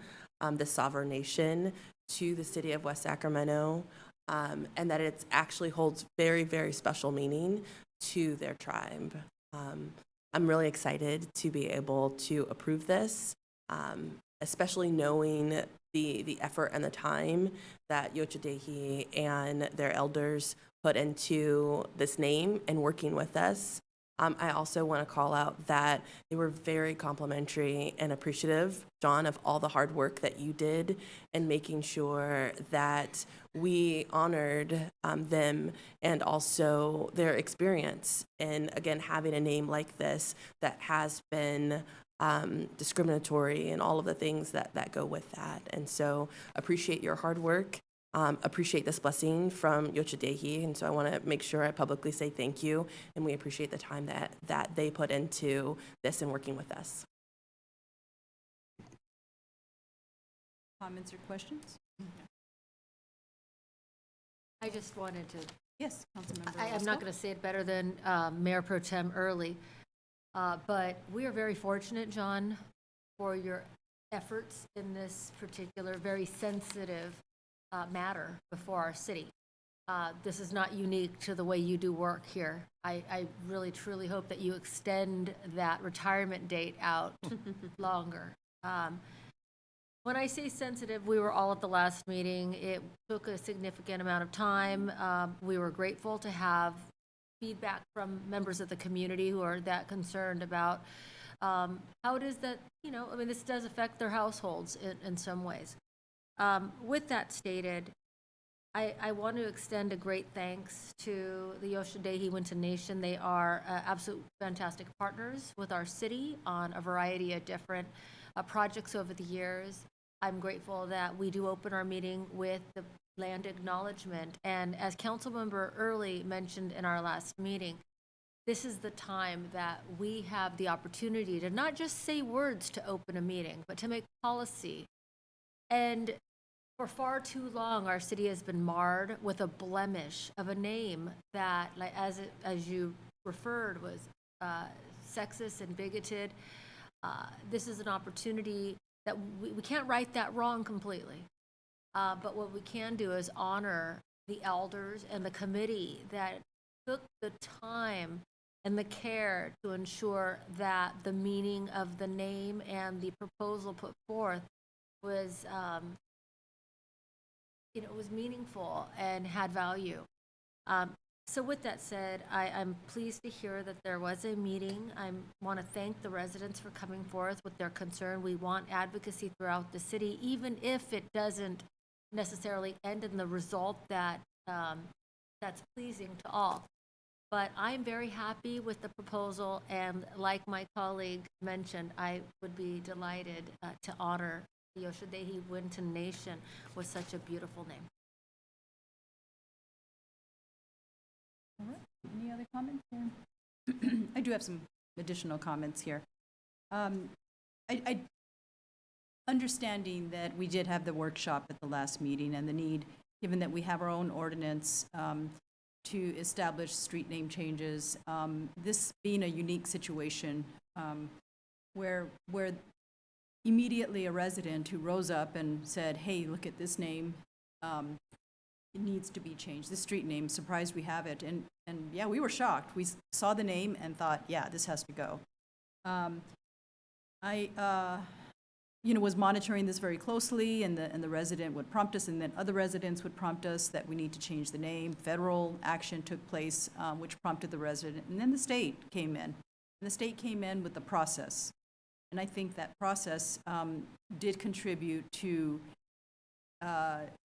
[SPEAKER 12] the sovereign nation to the city of West Sacramento, and that it actually holds very, very special meaning to their tribe. I'm really excited to be able to approve this, especially knowing the effort and the time that Yochadehi and their elders put into this name and working with us. I also want to call out that they were very complimentary and appreciative, John, of all the hard work that you did in making sure that we honored them and also their experience. And again, having a name like this that has been discriminatory and all of the things that go with that. And so appreciate your hard work. Appreciate this blessing from Yochadehi, and so I want to make sure I publicly say thank you, and we appreciate the time that they put into this and working with us.
[SPEAKER 1] Comments or questions?
[SPEAKER 6] I just wanted to,
[SPEAKER 1] Yes, Councilmember
[SPEAKER 6] I'm
[SPEAKER 1] Roscoe?
[SPEAKER 6] not going to say it better than Mayor Pro Tem Early, but we are very fortunate, John, for your efforts in this particular very sensitive matter before our city. This is not unique to the way you do work here. I really, truly hope that you extend that retirement date out longer. When I say sensitive, we were all at the last meeting. It took a significant amount of time. We were grateful to have feedback from members of the community who are that concerned about how it is that, I mean, this does affect their households in some ways. With that stated, I want to extend a great thanks to the Yochadehi Winton Nation. They are absolute fantastic partners with our city on a variety of different projects over the years. I'm grateful that we do open our meeting with the land acknowledgement. And as Councilmember Early mentioned in our last meeting, this is the time that we have the opportunity to not just say words to open a meeting, but to make policy. And for far too long, our city has been marred with a blemish of a name that, like as you referred, was sexist and bigoted. This is an opportunity that we can't right that wrong completely. But what we can do is honor the elders and the committee that took the time and the care to ensure that the meaning of the name and the proposal put forth was, was meaningful and had value. So with that said, I'm pleased to hear that there was a meeting. I want to thank the residents for coming forth with their concern. We want advocacy throughout the city, even if it doesn't necessarily end in the result that that's pleasing to all. But I'm very happy with the proposal, and like my colleague mentioned, I would be delighted to honor the Yochadehi Winton Nation with such a beautiful name.
[SPEAKER 1] All right. Any other comments? I do have some additional comments here. I understanding that we did have the workshop at the last meeting and the need, given that we have our own ordinance to establish street name changes, this being a unique situation where immediately a resident who rose up and said, hey, look at this name, it needs to be changed. This street name, surprised we have it. And yeah, we were shocked. We saw the name and thought, yeah, this has to go. I was monitoring this very closely, and the resident would prompt us, and then other residents would prompt us that we need to change the name. Federal action took place, which prompted the resident, and then the state came in. And the state came in with the process. And I think that process did contribute to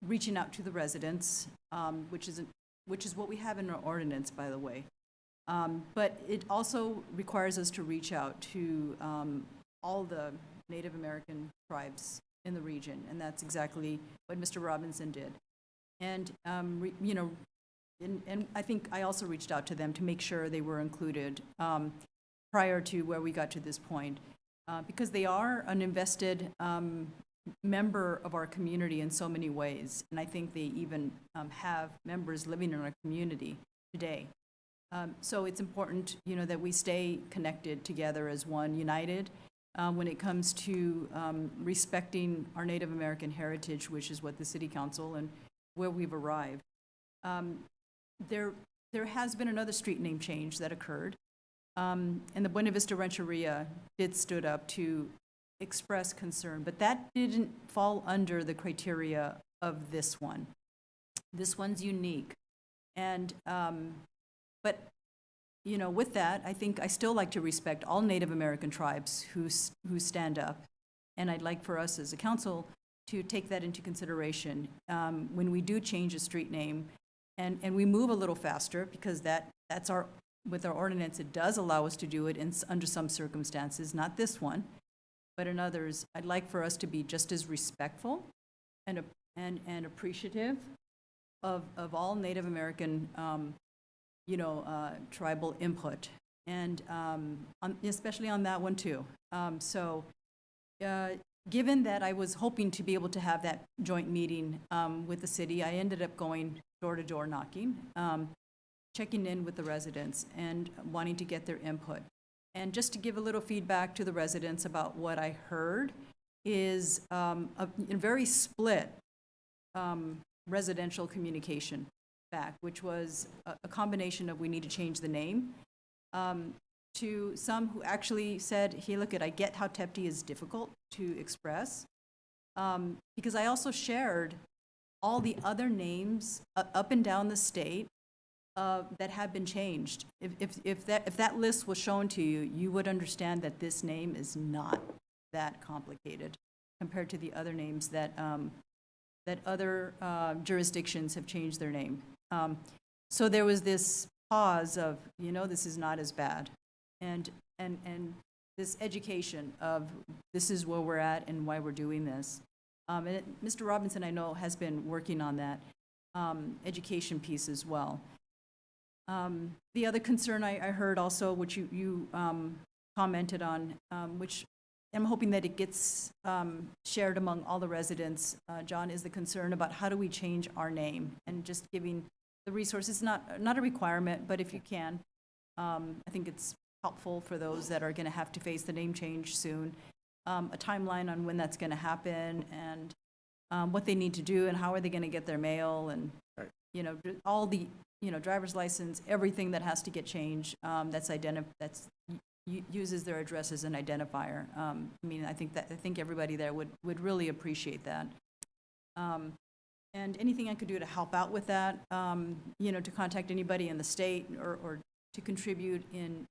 [SPEAKER 1] reaching out to the residents, which is what we have in our ordinance, by the way. But it also requires us to reach out to all the Native American tribes in the region, and that's exactly what Mr. Robinson did. And, and I think I also reached out to them to make sure they were included prior to where we got to this point, because they are an invested member of our community in so many ways, and I think they even have members living in our community today. So it's important, that we stay connected together as one, united, when it comes to respecting our Native American heritage, which is what the City Council and where we've arrived. There has been another street name change that occurred, and the Buena Vista Rancheria stood up to express concern, but that didn't fall under the criteria of this one. This one's unique. And, but, you know, with that, I think I still like to respect all Native American tribes who stand up. And I'd like for us as a council to take that into consideration when we do change a street name, and we move a little faster, because that's our, with our ordinance, it does allow us to do it under some circumstances, not this one, but in others. I'd like for us to be just as respectful and appreciative of all Native American, tribal input, and especially on that one too. Given that I was hoping to be able to have that joint meeting with the city, I ended up going door-to-door knocking, checking in with the residents and wanting to get their input. And just to give a little feedback to the residents about what I heard is a very split residential communication back, which was a combination of we need to change the name, to some who actually said, hey, look, I get how Tepti is difficult to express, because I also shared all the other names up and down the state that have been changed. If that list was shown to you, you would understand that this name is not that complicated compared to the other names that other jurisdictions have changed their name. So there was this pause of, this is not as bad. And this education of this is where we're at and why we're doing this. And Mr. Robinson, I know, has been working on that education piece as well. The other concern I heard also, which you commented on, which I'm hoping that it gets shared among all the residents, John, is the concern about how do we change our name, and just giving the resources, not a requirement, but if you can, I think it's helpful for those that are going to have to face the name change soon, a timeline on when that's going to happen, and what they need to do, and how are they going to get their mail, and all the driver's license, everything that has to get changed, that's uses their address as an identifier. I think everybody there would really appreciate that. And anything I could do to help out with that, to contact anybody in the state or to contribute in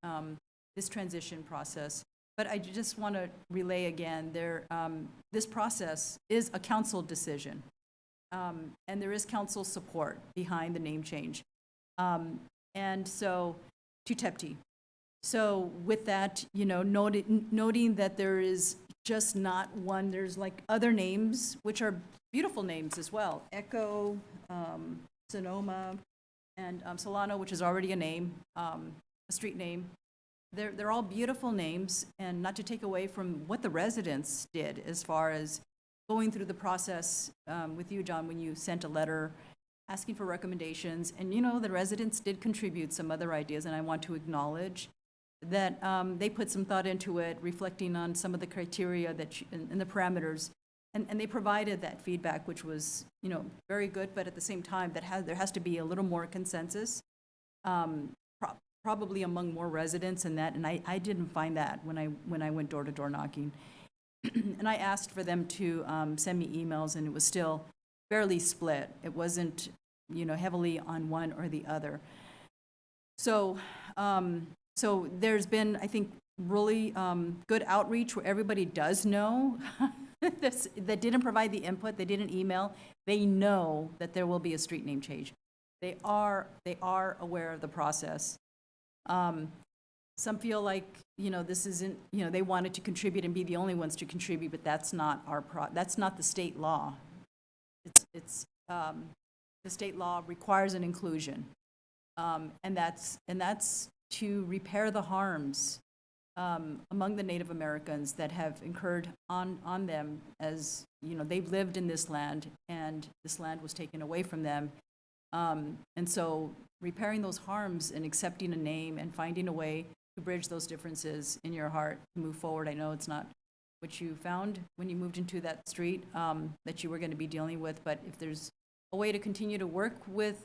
[SPEAKER 1] this transition process. But I just want to relay again, this process is a council decision, and there is council support behind the name change. And so, to Tepti. So with that, noting that there is just not one, there's like other names, which are beautiful names as well. Echo, Sonoma, and Solano, which is already a name, a street name. They're all beautiful names, and not to take away from what the residents did as far as going through the process with you, John, when you sent a letter asking for recommendations. And the residents did contribute some other ideas, and I want to acknowledge that they put some thought into it, reflecting on some of the criteria and the parameters, and they provided that feedback, which was very good. But at the same time, there has to be a little more consensus, probably among more residents, and I didn't find that when I went door to door knocking, and I asked for them to send me emails, and it was still fairly split. It wasn't heavily on one or the other. So. So there's been, I think, really good outreach where everybody does know that didn't provide the input, they didn't email, they know that there will be a street name change. They are aware of the process. Some feel like, this isn't, they wanted to contribute and be the only ones to contribute, but that's not that's not the state law. It's the state law requires an inclusion, and that's to repair the harms among the Native Americans that have incurred on them, as they've lived in this land and this land was taken away from them. And so repairing those harms and accepting a name and finding a way to bridge those differences in your heart to move forward. I know it's not what you found when you moved into that street that you were going to be dealing with, but if there's a way to continue to work with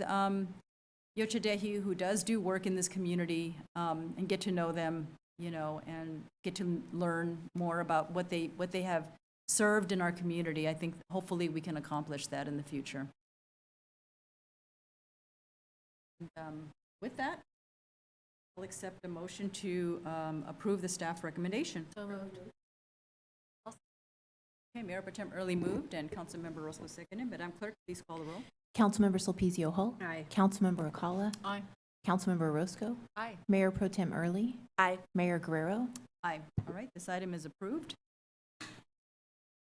[SPEAKER 1] Yochadehi, who does do work in this community, and get to know them, and get to learn more about what they have served in our community. I think hopefully we can accomplish that in the future. And, with that, I'll accept a motion to approve the staff recommendation.
[SPEAKER 6] So moved.
[SPEAKER 1] Okay, Mayor Pro Tem Early moved and Councilmember Roscoe seconded. Madam Clerk, please call the roll.
[SPEAKER 3] Councilmember Sulpicio Hull.
[SPEAKER 10] Aye.
[SPEAKER 3] Councilmember Acala.
[SPEAKER 16] Aye.
[SPEAKER 3] Councilmember Roscoe.
[SPEAKER 6] Aye.
[SPEAKER 3] Mayor Pro Tem Early.
[SPEAKER 12] Aye.
[SPEAKER 3] Mayor Guerrero.
[SPEAKER 1] Aye. All right, this item is approved.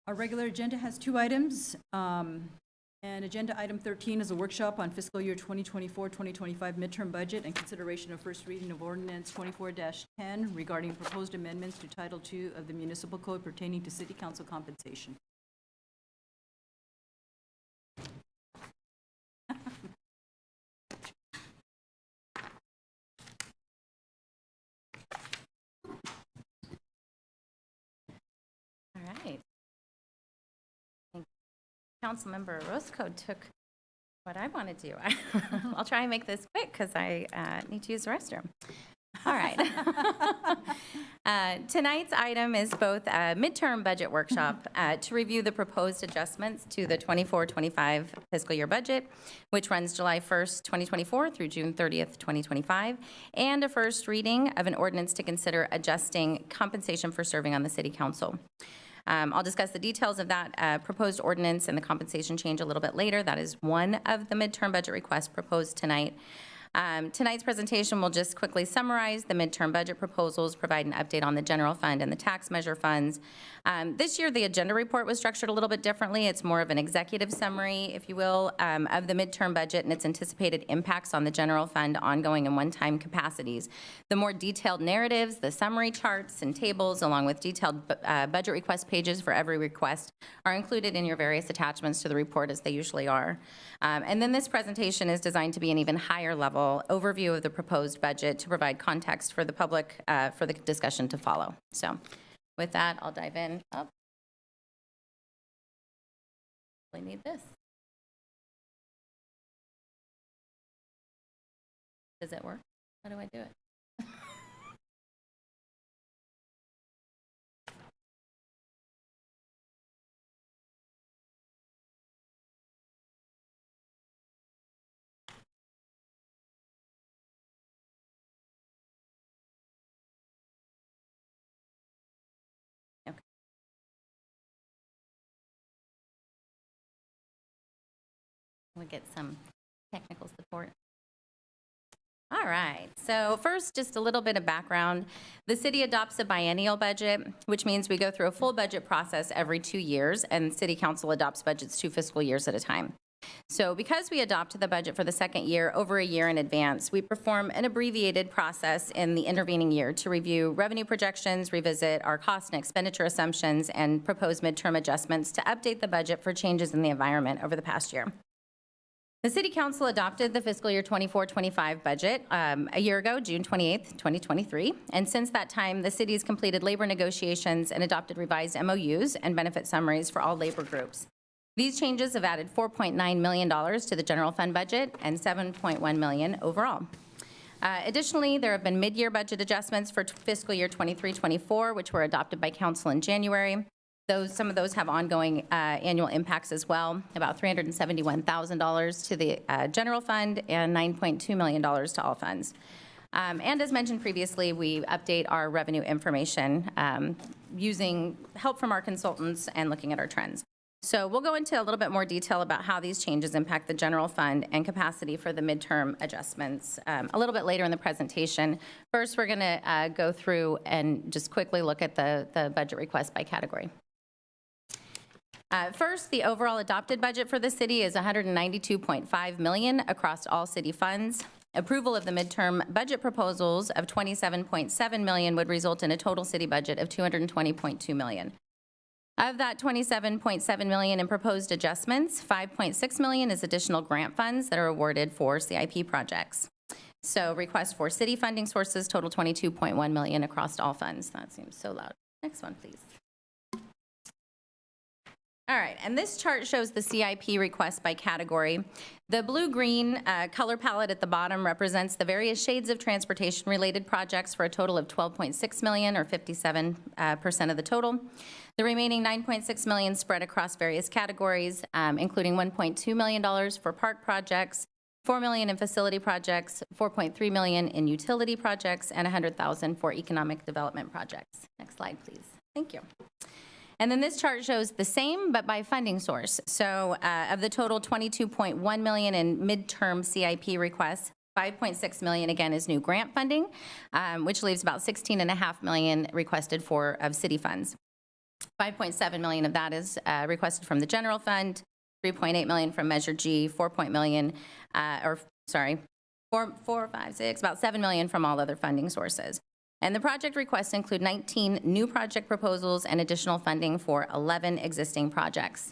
[SPEAKER 1] Our regular agenda has 2 items. And agenda item 13 is a workshop on fiscal year 2024-2025 midterm budget and consideration of first reading of ordinance 24-10 regarding proposed amendments to Title II of the Municipal Code pertaining to city council compensation.
[SPEAKER 17] All right. Councilmember Roscoe took what I want to do. I'll try and make this quick because I need to use the restroom. All right. Tonight's item is both a midterm budget workshop to review the proposed adjustments to the 24-25 fiscal year budget, which runs July 1st, 2024 through June 30th, 2025, and a first reading of an ordinance to consider adjusting compensation for serving on the city council. I'll discuss the details of that proposed ordinance and the compensation change a little bit later. That is one of the midterm budget requests proposed tonight. Tonight's presentation will just quickly summarize the midterm budget proposals, provide an update on the general fund and the tax measure funds. This year, the agenda report was structured a little bit differently. It's more of an executive summary, if you will, of the midterm budget and its anticipated impacts on the general fund, ongoing and one-time capacities. The more detailed narratives, the summary charts and tables, along with detailed budget request pages for every request, are included in your various attachments to the report, as they usually are. And then this presentation is designed to be an even higher level overview of the proposed budget to provide context for the public for the discussion to follow. So with that, I'll dive in. Oh. We need this. Does it work? How do I do it? We get some technical support. All right, so first, just a little bit of background. The city adopts a biennial budget, which means we go through a full budget process every 2 years, and city council adopts budgets 2 fiscal years at a time. So because we adopt the budget for the second year over a year in advance, we perform an abbreviated process in the intervening year to review revenue projections, revisit our cost and expenditure assumptions, and propose midterm adjustments to update the budget for changes in the environment over the past year. The City Council adopted the fiscal year 24-25 budget a year ago, June 28th, 2023, and since that time, the city has completed labor negotiations and adopted revised MOUs and benefit summaries for all labor groups. These changes have added $4.9 million to the general fund budget and $7.1 million overall. Additionally, there have been mid-year budget adjustments for fiscal year 23-24, which were adopted by council in January. Some of those have ongoing annual impacts as well, about $371,000 to the general fund and $9.2 million to all funds. And as mentioned previously, we update our revenue information using help from our consultants and looking at our trends. So we'll go into a little bit more detail about how these changes impact the general fund and capacity for the midterm adjustments a little bit later in the presentation. First, we're going to go through and just quickly look at the budget request by category. First, the overall adopted budget for the city is $192.5 million across all city funds. Approval of the midterm budget proposals of $27.7 million would result in a total city budget of $220.2 million. Of that $27.7 million in proposed adjustments, $5.6 million is additional grant funds that are awarded for CIP projects. So requests for city funding sources total $22.1 million across all funds. That seems so loud. Next one, please. All right, and this chart shows the CIP request by category. The blue-green color palette at the bottom represents the various shades of transportation-related projects for a total of $12.6 million, or 57% of the total. The remaining $9.6 million spread across various categories, including $1.2 million for park projects, $4 million in facility projects, $4.3 million in utility projects, and $100,000 for economic development projects. Next slide, please. Thank you. And then this chart shows the same, but by funding source. So of the total $22.1 million in midterm CIP requests, $5.6 million, again, is new grant funding, which leaves about $16.5 million requested of city funds. $5.7 million of that is requested from the general fund, $3.8 million from Measure G, about $7 million from all other funding sources. And the project requests include 19 new project proposals and additional funding for 11 existing projects.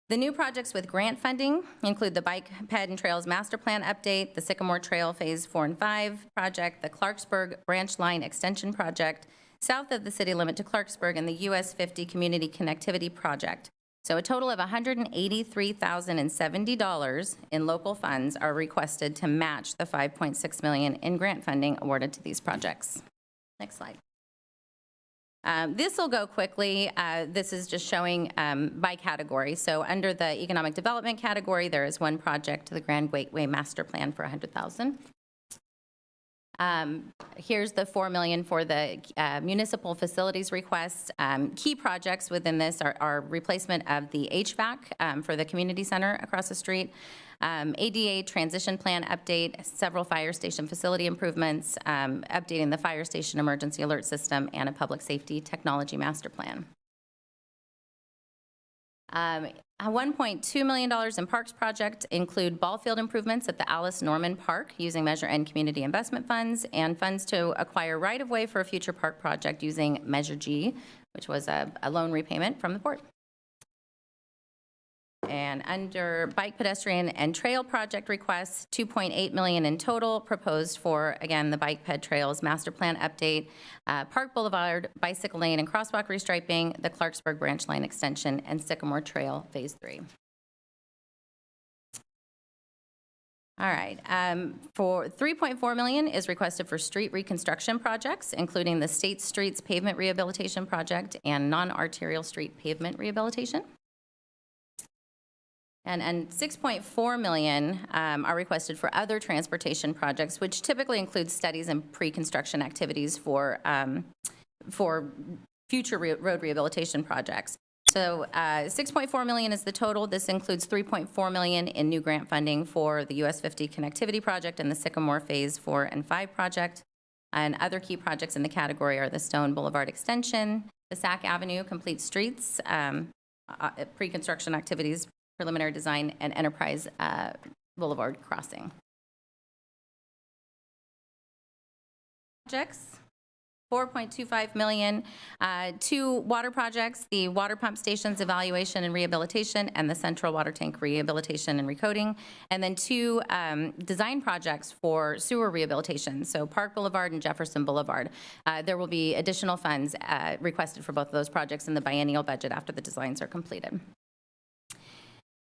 [SPEAKER 17] The new projects with grant funding include the Bike, Ped, and Trails Master Plan Update, the Sycamore Trail Phase 4 and 5 project, the Clarksburg Branch Line Extension Project, south of the city limit to Clarksburg, and the US 50 Community Connectivity Project. So a total of $183,070 in local funds are requested to match the $5.6 million in grant funding awarded to these projects. Next slide. This will go quickly. This is just showing by category. So under the economic development category, there is one project, the Grand Gateway Master Plan for $100,000. Here's the $4 million for the municipal facilities requests. Key projects within this are replacement of the HVAC for the community center across the street, ADA transition plan update, several fire station facility improvements, updating the fire station emergency alert system, and a public safety technology master plan. $1.2 million in parks project include ball field improvements at the Alice Norman Park using Measure N community investment funds, and funds to acquire right-of-way for a future park project using Measure G, which was a loan repayment from the port. And under bike, pedestrian, and trail project requests, $2.8 million in total proposed for, again, the Bike, Ped, Trails Master Plan Update, Park Boulevard, bicycle lane and crosswalk restriping, the Clarksburg Branch Line Extension, and Sycamore Trail Phase 3. All right, for $3.4 million is requested for street reconstruction projects, including the State Streets Pavement Rehabilitation Project and non-arterial street pavement rehabilitation. And $6.4 million are requested for other transportation projects, which typically include studies and pre-construction activities for future road rehabilitation projects. So $6.4 million is the total. This includes $3.4 million in new grant funding for the US 50 Connectivity Project and the Sycamore Phase 4 and 5 project. And other key projects in the category are the Stone Boulevard Extension, the Sac Avenue Complete Streets, pre-construction activities, preliminary design, and Enterprise Boulevard crossing. Projects, $4.25 million. Two water projects, the water pump stations evaluation and rehabilitation, and the central water tank rehabilitation and recoding. And then two design projects for sewer rehabilitation, so Park Boulevard and Jefferson Boulevard. There will be additional funds requested for both of those projects in the biennial budget after the designs are completed.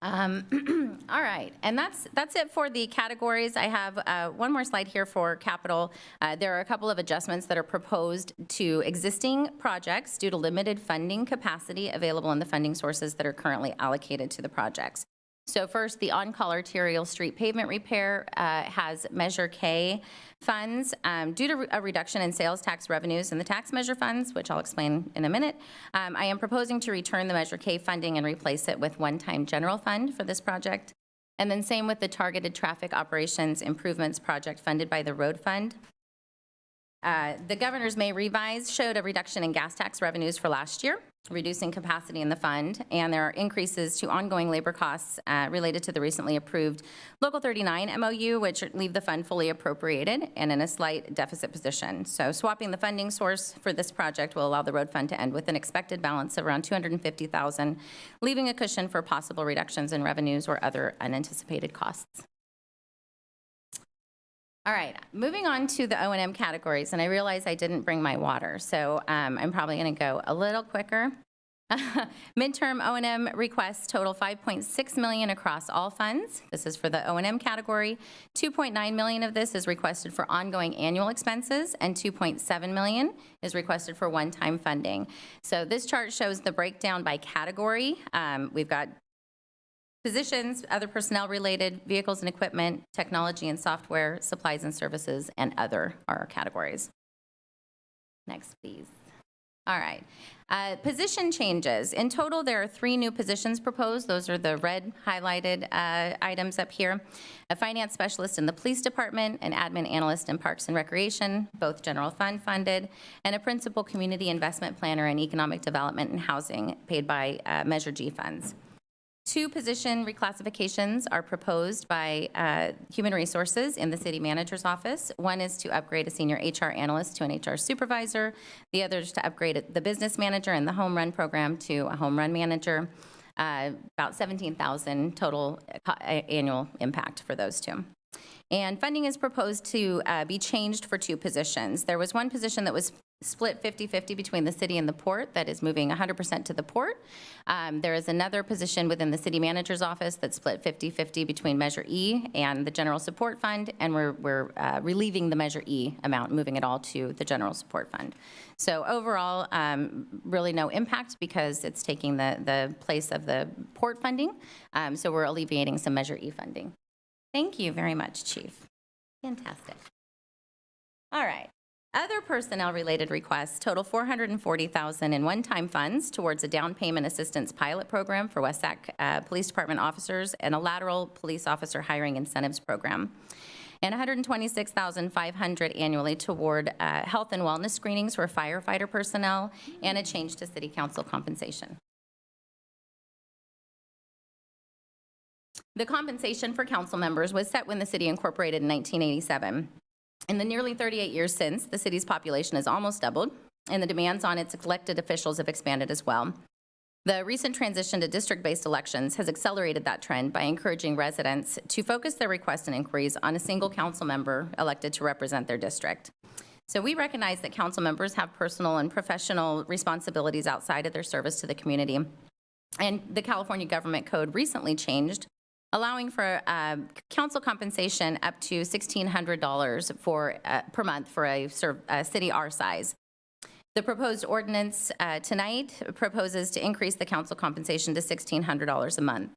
[SPEAKER 17] All right, and that's it for the categories. I have one more slide here for capital. There are a couple of adjustments that are proposed to existing projects due to limited funding capacity available in the funding sources that are currently allocated to the projects. So first, the on-call arterial street pavement repair has Measure K funds. Due to a reduction in sales tax revenues in the tax measure funds, which I'll explain in a minute, I am proposing to return the Measure K funding and replace it with one-time general fund for this project. And then same with the targeted traffic operations improvements project funded by the road fund. The governor's May revise showed a reduction in gas tax revenues for last year, reducing capacity in the fund, and there are increases to ongoing labor costs related to the recently approved Local 39 MOU, which leave the fund fully appropriated and in a slight deficit position. So swapping the funding source for this project will allow the road fund to end with an expected balance of around $250,000, leaving a cushion for possible reductions in revenues or other unanticipated costs. All right, moving on to the O&M categories, and I realize I didn't bring my water, so I'm probably going to go a little quicker. Midterm O&M requests total $5.6 million across all funds. This is for the O&M category. $2.9 million of this is requested for ongoing annual expenses, and $2.7 million is requested for one-time funding. So this chart shows the breakdown by category. We've got positions, other personnel-related, vehicles and equipment, technology and software, supplies and services, and other are our categories. Next, please. All right. Position changes. In total, there are 3 new positions proposed. Those are the red highlighted items up here. A finance specialist in the police department, an admin analyst in parks and recreation, both general fund funded, and a principal community investment planner in economic development and housing paid by Measure G funds. 2 position reclassifications are proposed by Human Resources in the City Manager's Office. One is to upgrade a senior HR analyst to an HR supervisor. The other is to upgrade the business manager in the home run program to a home run manager. About $17,000 total annual impact for those 2. And funding is proposed to be changed for 2 positions. There was one position that was split 50-50 between the city and the port that is moving 100% to the port. There is another position within the city manager's office that's split 50-50 between Measure E and the general support fund, and we're relieving the Measure E amount, moving it all to the general support fund. So overall, really no impact because it's taking the place of the port funding. So we're alleviating some Measure E funding. Thank you very much, Chief. Fantastic. All right. Other personnel-related requests total $440,000 in one-time funds towards a down payment assistance pilot program for West Sac Police Department officers and a lateral police officer hiring incentives program, and $126,500 annually toward health and wellness screenings for firefighter personnel and a change to city council compensation. The compensation for council members was set when the city incorporated in 1987. In the nearly 38 years since, the city's population has almost doubled, and the demands on its elected officials have expanded as well. The recent transition to district-based elections has accelerated that trend by encouraging residents to focus their requests and inquiries on a single council member elected to represent their district. So we recognize that council members have personal and professional responsibilities outside of their service to the community. And the California Government Code recently changed, allowing for council compensation up to $1,600 per month for a city our size. The proposed ordinance tonight proposes to increase the council compensation to $1,600 a month.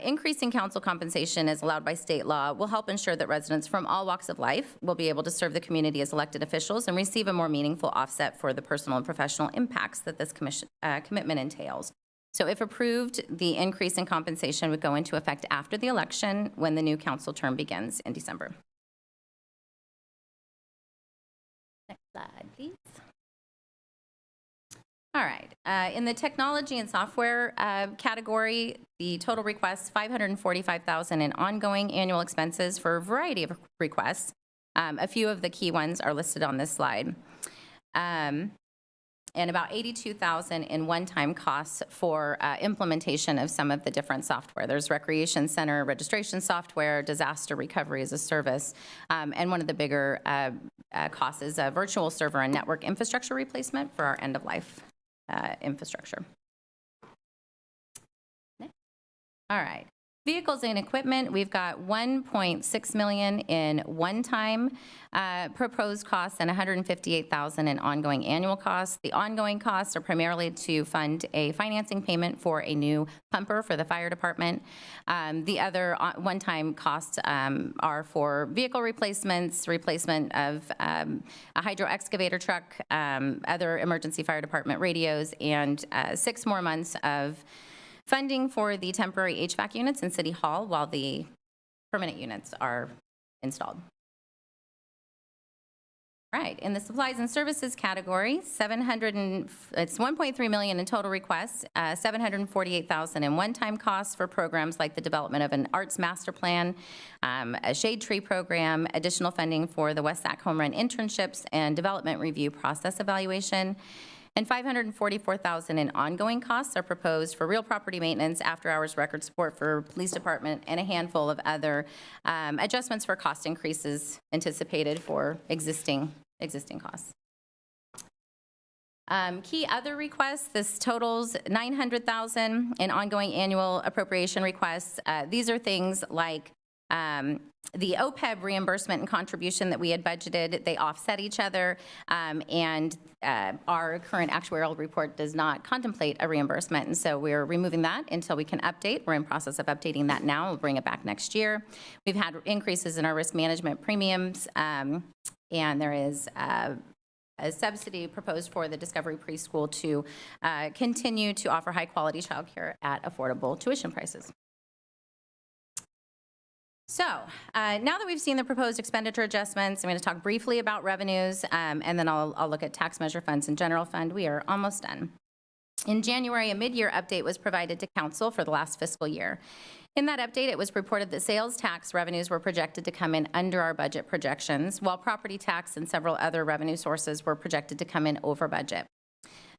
[SPEAKER 17] Increasing council compensation as allowed by state law will help ensure that residents from all walks of life will be able to serve the community as elected officials and receive a more meaningful offset for the personal and professional impacts that this commitment entails. So if approved, the increase in compensation would go into effect after the election when the new council term begins in December. Next slide, please. All right. In the technology and software category, the total requests, $545,000 in ongoing annual expenses for a variety of requests. A few of the key ones are listed on this slide. And about $82,000 in one-time costs for implementation of some of the different software. There's recreation center registration software, disaster recovery as a service, and one of the bigger costs is a virtual server and network infrastructure replacement for our end-of-life infrastructure. Next. All right. Vehicles and equipment, we've got $1.6 million in one-time proposed costs and $158,000 in ongoing annual costs. The ongoing costs are primarily to fund a financing payment for a new pumper for the fire department. The other one-time costs are for vehicle replacements, replacement of a hydro excavator truck, other emergency fire department radios, and 6 more months of funding for the temporary HVAC units in City Hall while the permanent units are installed. Right, in the supplies and services category, it's $1.3 million in total requests, $748,000 in one-time costs for programs like the development of an arts master plan, a shade tree program, additional funding for the West Sac Home Run internships and development review process evaluation. And $544,000 in ongoing costs are proposed for real property maintenance, after-hours record support for police department, and a handful of other adjustments for cost increases anticipated for existing costs. Key other requests, this totals $900,000 in ongoing annual appropriation requests. These are things like the OPEB reimbursement and contribution that we had budgeted. They offset each other, and our current actuarial report does not contemplate a reimbursement, and so we're removing that until we can update. We're in process of updating that now. We'll bring it back next year. We've had increases in our risk management premiums, and there is a subsidy proposed for the Discovery Preschool to continue to offer high-quality childcare at affordable tuition prices. So now that we've seen the proposed expenditure adjustments, I'm going to talk briefly about revenues, and then I'll look at tax measure funds and general fund. We are almost done. In January, a mid-year update was provided to council for the last fiscal year. In that update, it was reported that sales tax revenues were projected to come in under our budget projections, while property tax and several other revenue sources were projected to come in over budget.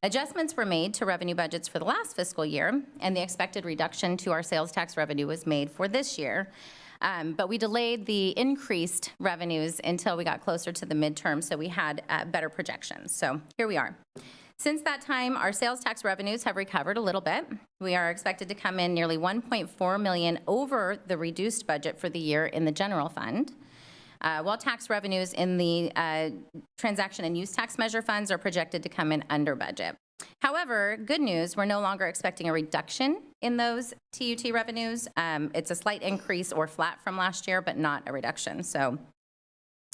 [SPEAKER 17] Adjustments were made to revenue budgets for the last fiscal year, and the expected reduction to our sales tax revenue was made for this year. But we delayed the increased revenues until we got closer to the midterm, so we had better projections. So here we are. Since that time, our sales tax revenues have recovered a little bit. We are expected to come in nearly $1.4 million over the reduced budget for the year in the general fund, while tax revenues in the transaction and use tax measure funds are projected to come in under budget. However, good news, we're no longer expecting a reduction in those TUT revenues. It's a slight increase or flat from last year, but not a reduction. So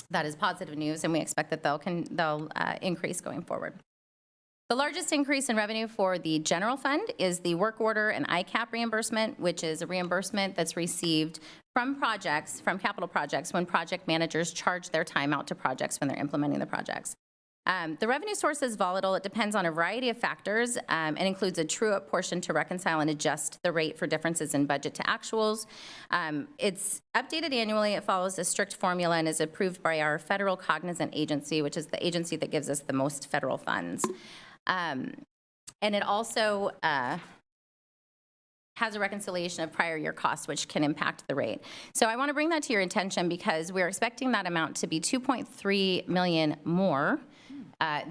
[SPEAKER 17] that is positive news, and we expect that they'll increase going forward. The largest increase in revenue for the general fund is the work order and ICAP reimbursement, which is a reimbursement that's received from projects, from capital projects, when project managers charge their time out to projects when they're implementing the projects. The revenue source is volatile. It depends on a variety of factors and includes a true-up portion to reconcile and adjust the rate for differences in budget to actuals. It's updated annually. It follows a strict formula and is approved by our federal cognizant agency, which is the agency that gives us the most federal funds. And it also has a reconciliation of prior year costs, which can impact the rate. So I want to bring that to your attention because we're expecting that amount to be $2.3 million more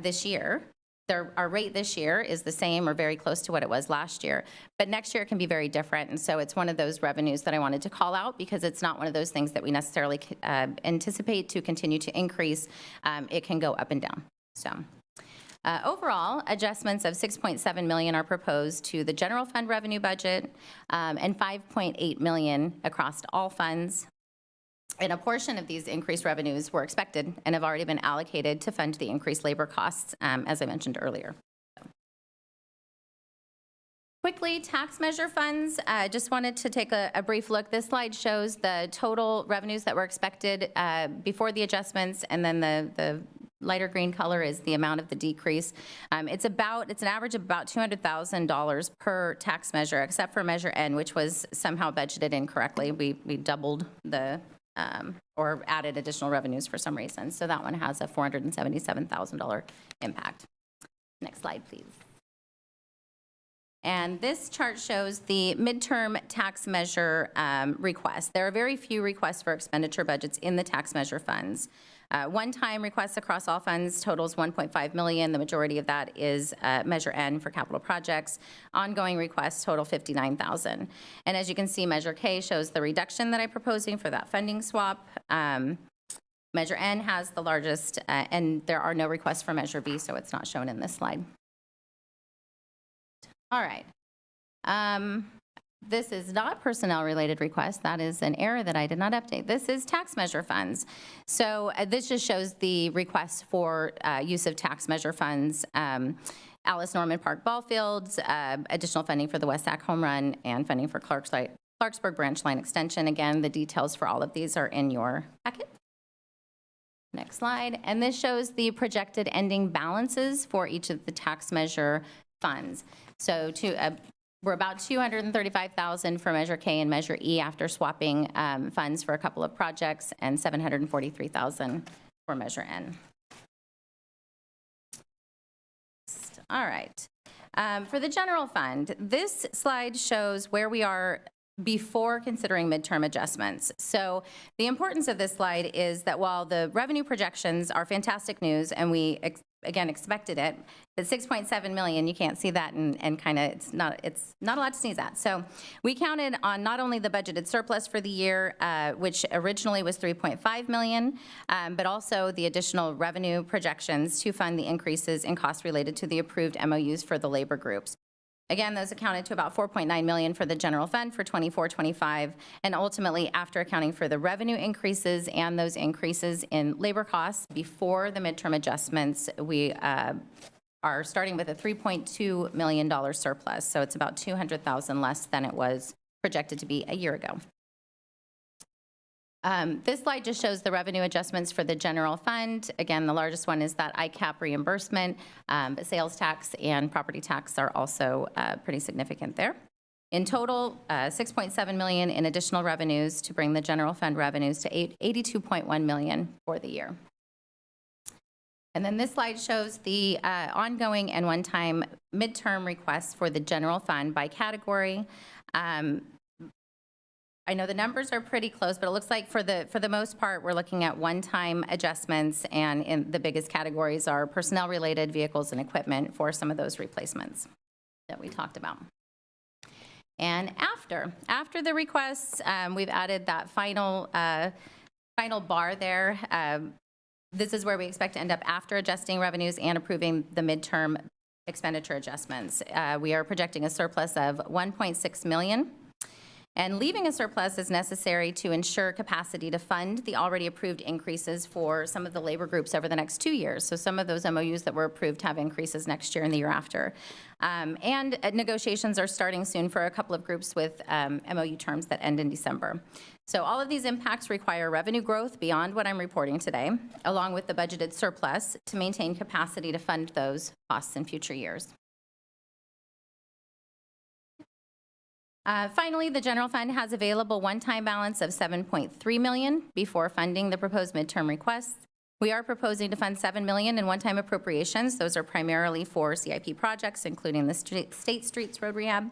[SPEAKER 17] this year. Our rate this year is the same or very close to what it was last year, but next year it can be very different. And so it's one of those revenues that I wanted to call out because it's not one of those things that we necessarily anticipate to continue to increase. It can go up and down. So. Overall, adjustments of $6.7 million are proposed to the general fund revenue budget and $5.8 million across all funds. And a portion of these increased revenues were expected and have already been allocated to fund the increased labor costs, as I mentioned earlier. Quickly, tax measure funds. Just wanted to take a brief look. This slide shows the total revenues that were expected before the adjustments, and then the lighter green color is the amount of the decrease. It's an average of about $200,000 per tax measure, except for Measure N, which was somehow budgeted incorrectly. We doubled the or added additional revenues for some reason. So that one has a $477,000 impact. Next slide, please. And this chart shows the midterm tax measure requests. There are very few requests for expenditure budgets in the tax measure funds. One-time requests across all funds totals $1.5 million. The majority of that is Measure N for capital projects. Ongoing requests total $59,000. And as you can see, Measure K shows the reduction that I'm proposing for that funding swap. Measure N has the largest, and there are no requests for Measure B, so it's not shown in this slide. All right. This is not personnel-related request. That is an error that I did not update. This is tax measure funds. So this just shows the requests for use of tax measure funds. Alice Norman Park ball fields, additional funding for the West Sac home run, and funding for Clarksburg branch line extension. Again, the details for all of these are in your packet. Next slide. And this shows the projected ending balances for each of the tax measure funds. So we're about $235,000 for Measure K and Measure E after swapping funds for a couple of projects, and $743,000 for Measure N. All right. For the general fund, this slide shows where we are before considering midterm adjustments. So the importance of this slide is that while the revenue projections are fantastic news and we again, expected it. But 6.7 million, you can't see that, and kind of, it's not a lot to sneeze at. So we counted on not only the budgeted surplus for the year, which originally was 3.5 million, but also the additional revenue projections to fund the increases in costs related to the approved MOUs for the labor groups. Again, those accounted to about 4.9 million for the general fund for 24-25, and ultimately, after accounting for the revenue increases and those increases in labor costs before the midterm adjustments, we are starting with a $3.2 million surplus. So it's about 200,000 less than it was projected to be a year ago. This slide just shows the revenue adjustments for the general fund. Again, the largest one is that ICAP reimbursement, but sales tax and property tax are also pretty significant there. In total, 6.7 million in additional revenues to bring the general fund revenues to 82.1 million for the year. And then this slide shows the ongoing and one-time midterm requests for the general fund by category. I know the numbers are pretty close, but it looks like for the most part, we're looking at one-time adjustments, and in the biggest categories are personnel-related vehicles and equipment for some of those replacements that we talked about. And after the requests, we've added that final bar there. This is where we expect to end up after adjusting revenues and approving the midterm expenditure adjustments. We are projecting a surplus of 1.6 million. And leaving a surplus is necessary to ensure capacity to fund the already approved increases for some of the labor groups over the next 2 years. So some of those MOUs that were approved have increases next year and the year after. And negotiations are starting soon for a couple of groups with MOU terms that end in December. So all of these impacts require revenue growth beyond what I'm reporting today, along with the budgeted surplus to maintain capacity to fund those costs in future years. Finally, the general fund has available one-time balance of 7.3 million before funding the proposed midterm requests. We are proposing to fund 7 million in one-time appropriations. Those are primarily for CIP projects, including the State Streets Road Rehab,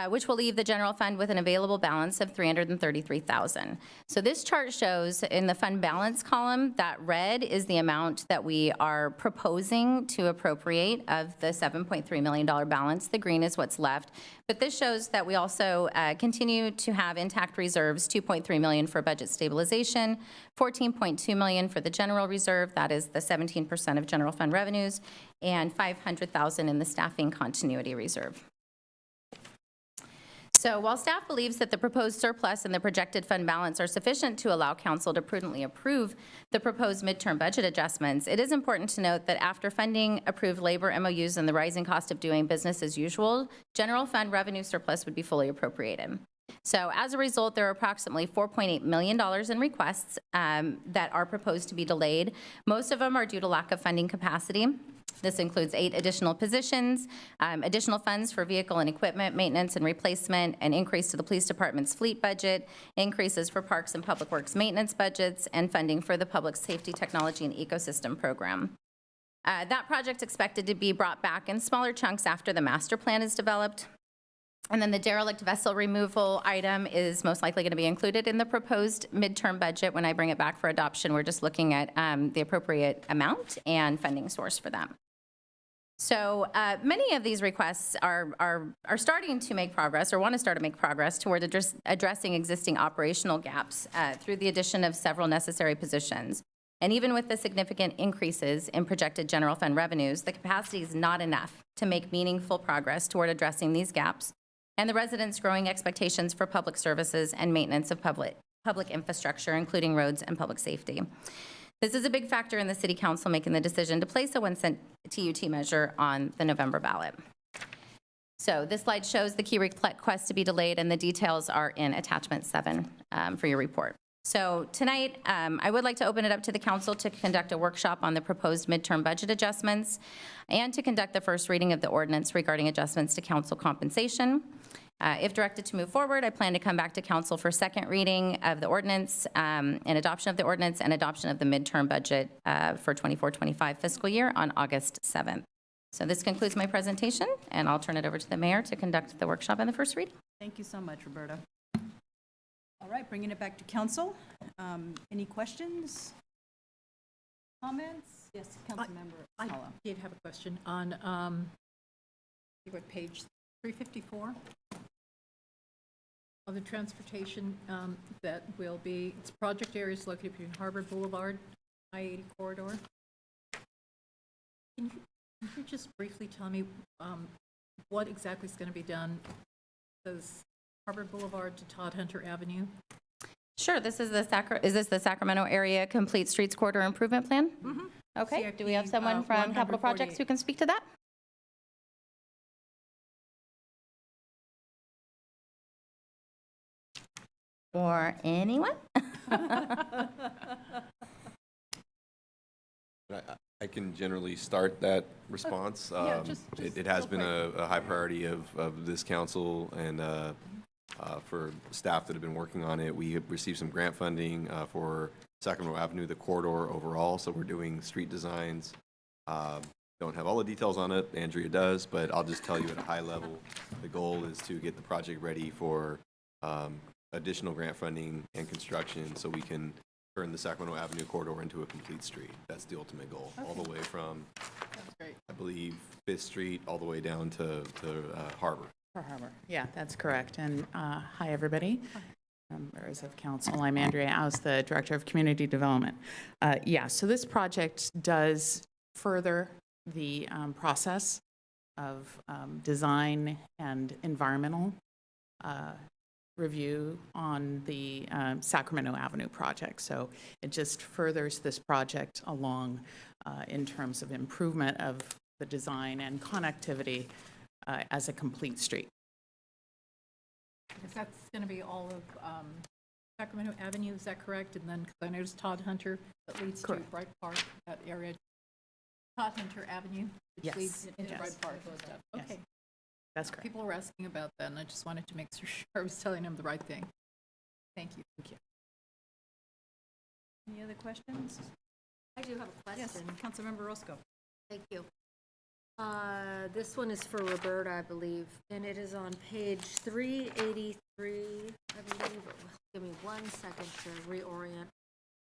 [SPEAKER 17] which will leave the general fund with an available balance of 333,000. So this chart shows in the fund balance column that red is the amount that we are proposing to appropriate of the $7.3 million balance. The green is what's left. But this shows that we also continue to have intact reserves, 2.3 million for budget stabilization, 14.2 million for the general reserve, that is the 17% of general fund revenues, and 500,000 in the staffing continuity reserve. So while staff believes that the proposed surplus and the projected fund balance are sufficient to allow council to prudently approve the proposed midterm budget adjustments, it is important to note that after funding approved labor MOUs and the rising cost of doing business as usual, general fund revenue surplus would be fully appropriated. So as a result, there are approximately $4.8 million in requests that are proposed to be delayed. Most of them are due to lack of funding capacity. This includes 8 additional positions, additional funds for vehicle and equipment maintenance and replacement, an increase to the police department's fleet budget, increases for parks and public works maintenance budgets, and funding for the public safety technology and ecosystem program. That project's expected to be brought back in smaller chunks after the master plan is developed. And then the derelict vessel removal item is most likely going to be included in the proposed midterm budget. When I bring it back for adoption, we're just looking at the appropriate amount and funding source for them. So many of these requests are starting to make progress, or want to start to make progress toward addressing existing operational gaps through the addition of several necessary positions. And even with the significant increases in projected general fund revenues, the capacity is not enough to make meaningful progress toward addressing these gaps and the residents' growing expectations for public services and maintenance of public infrastructure, including roads and public safety. This is a big factor in the City Council making the decision to place a 1-cent TUT measure on the November ballot. So this slide shows the key requests to be delayed, and the details are in attachment 7 for your report. So tonight, I would like to open it up to the council to conduct a workshop on the proposed midterm budget adjustments and to conduct the first reading of the ordinance regarding adjustments to council compensation. If directed to move forward, I plan to come back to council for second reading of the ordinance and adoption of the ordinance and adoption of the midterm budget for 24-25 fiscal year on August 7th. So this concludes my presentation, and I'll turn it over to the mayor to conduct the workshop and the first reading.
[SPEAKER 1] Thank you so much, Roberta. All right, bringing it back to council. Any questions? comments? Yes, Councilmember
[SPEAKER 16] I
[SPEAKER 1] Sala.
[SPEAKER 16] did have a question on, you were at page 354 of the transportation that will be, its project areas located between Harbor Boulevard, I-80 corridor. Can you just briefly tell me what exactly is going to be done? Does Harbor Boulevard to Todd Hunter Avenue?
[SPEAKER 17] Sure, this is is this the Sacramento Area Complete Streets Corridor Improvement Plan?
[SPEAKER 16] Mm-hmm.
[SPEAKER 17] Okay, do we have
[SPEAKER 16] CIP,
[SPEAKER 17] someone from Capital Projects
[SPEAKER 16] 148.
[SPEAKER 17] who can speak to that? Or anyone?
[SPEAKER 11] I can generally start that response. It has been a high priority of this council and for staff that have been working on it. We have received some grant funding for Sacramento Avenue, the corridor overall, so we're doing street designs. Don't have all the details on it, Andrea does, but I'll just tell you at a high level, the goal is to get the project ready for additional grant funding and construction so we can turn the Sacramento Avenue corridor into a complete street. That's the ultimate goal, all the way from, I believe, 5th Street, all the way down to Harbor.
[SPEAKER 20] For Harbor, yeah, that's correct. And hi, everybody. Members of council, I'm Andrea Aus, the Director of Community Development. So this project does further the process of design and environmental review on the Sacramento Avenue project. So it just furthers this project along in terms of improvement of the design and connectivity as a complete street.
[SPEAKER 16] Because that's going to be all of Sacramento Avenue, is that correct? And then, because I noticed Todd Hunter, that leads to Bright Park, that area. Todd Hunter Avenue, which
[SPEAKER 20] Yes.
[SPEAKER 16] leads into
[SPEAKER 20] Yes.
[SPEAKER 16] Bright Park.
[SPEAKER 20] Yes.
[SPEAKER 16] Okay.
[SPEAKER 20] That's correct.
[SPEAKER 16] People were asking about that, and I just wanted to make sure I was telling them the right thing. Thank you.
[SPEAKER 20] Thank you.
[SPEAKER 1] Any other questions?
[SPEAKER 6] I do have a
[SPEAKER 1] Yes,
[SPEAKER 6] question.
[SPEAKER 1] Councilmember Roscoe.
[SPEAKER 6] Thank you. This one is for Roberta, I believe, and it is on page 383, I believe. Give me 1 second to reorient.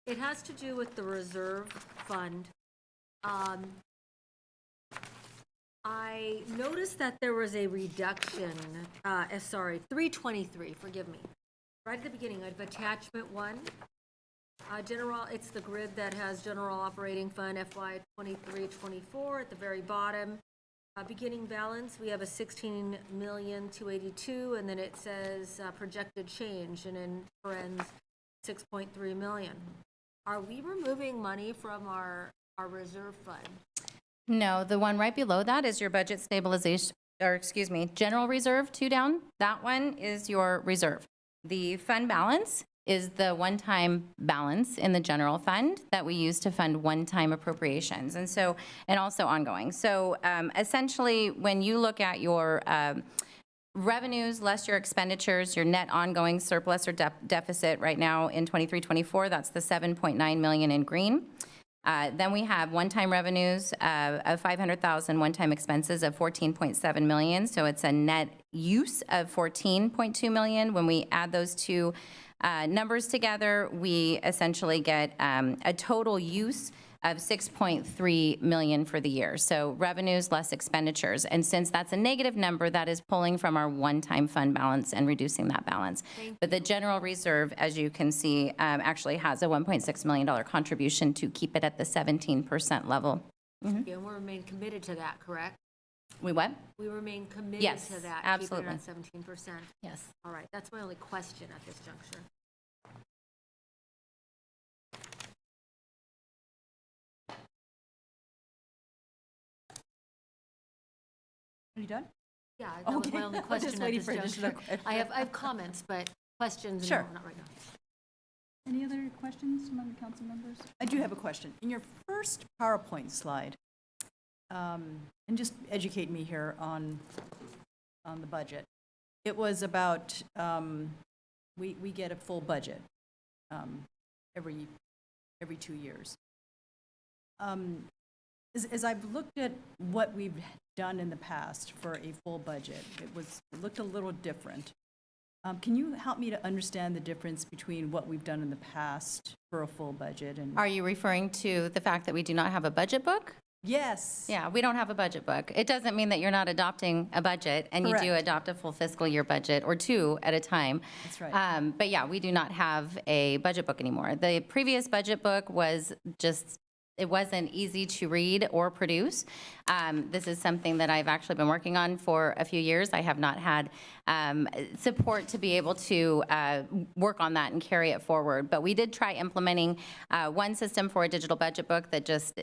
[SPEAKER 6] It has to do with the reserve fund. I noticed that there was a reduction, 323, forgive me. Right at the beginning of attachment 1. It's the grid that has general operating fund FY 23-24 at the very bottom. Beginning balance, we have a 16,282,000, and then it says projected change, and in parentheses, 6.3 million. Are we removing money from our reserve fund?
[SPEAKER 17] No, the one right below that is your budget stabilization, or excuse me, general reserve, 2 down. That one is your reserve. The fund balance is the one-time balance in the general fund that we use to fund one-time appropriations, and also ongoing. So essentially, when you look at your revenues less your expenditures, your net ongoing surplus or deficit right now in 23-24, that's the 7.9 million in green. Then we have one-time revenues of 500,000, one-time expenses of 14.7 million. So it's a net use of 14.2 million. When we add those two numbers together, we essentially get a total use of 6.3 million for the year. So revenues less expenditures. And since that's a negative number, that is pulling from our one-time fund balance and reducing that balance. But the general reserve, as you can see, actually has a $1.6 million contribution to keep it at the 17% level.
[SPEAKER 6] And we remain committed to that, correct?
[SPEAKER 17] We what?
[SPEAKER 6] We remain committed
[SPEAKER 17] Yes,
[SPEAKER 6] to that,
[SPEAKER 17] absolutely.
[SPEAKER 6] keeping it at 17%.
[SPEAKER 17] Yes.
[SPEAKER 6] All right, that's my only question at this juncture.
[SPEAKER 1] Are you done?
[SPEAKER 6] Yeah, that was my
[SPEAKER 1] Okay.
[SPEAKER 6] only
[SPEAKER 1] I was
[SPEAKER 6] question
[SPEAKER 1] just
[SPEAKER 6] at
[SPEAKER 1] waiting
[SPEAKER 6] this
[SPEAKER 1] for additional
[SPEAKER 6] juncture.
[SPEAKER 1] questions.
[SPEAKER 6] I have comments, but questions,
[SPEAKER 1] Sure.
[SPEAKER 6] no, not right now.
[SPEAKER 1] Any other questions among the council members? I do have a question. In your first PowerPoint slide, and just educate me here on the budget, it was about, we get a full budget every 2 years. As I've looked at what we've done in the past for a full budget, it looked a little different. Can you help me to understand the difference between what we've done in the past for a full budget and?
[SPEAKER 17] Are you referring to the fact that we do not have a budget book?
[SPEAKER 1] Yes.
[SPEAKER 17] Yeah, we don't have a budget book. It doesn't mean that you're not adopting a budget, and you do
[SPEAKER 1] Correct.
[SPEAKER 17] adopt a full fiscal year budget, or two at a time.
[SPEAKER 1] That's right.
[SPEAKER 17] But yeah, we do not have a budget book anymore. The previous budget book was just, it wasn't easy to read or produce. This is something that I've actually been working on for a few years. I have not had support to be able to work on that and carry it forward. But we did try implementing one system for a digital budget book that just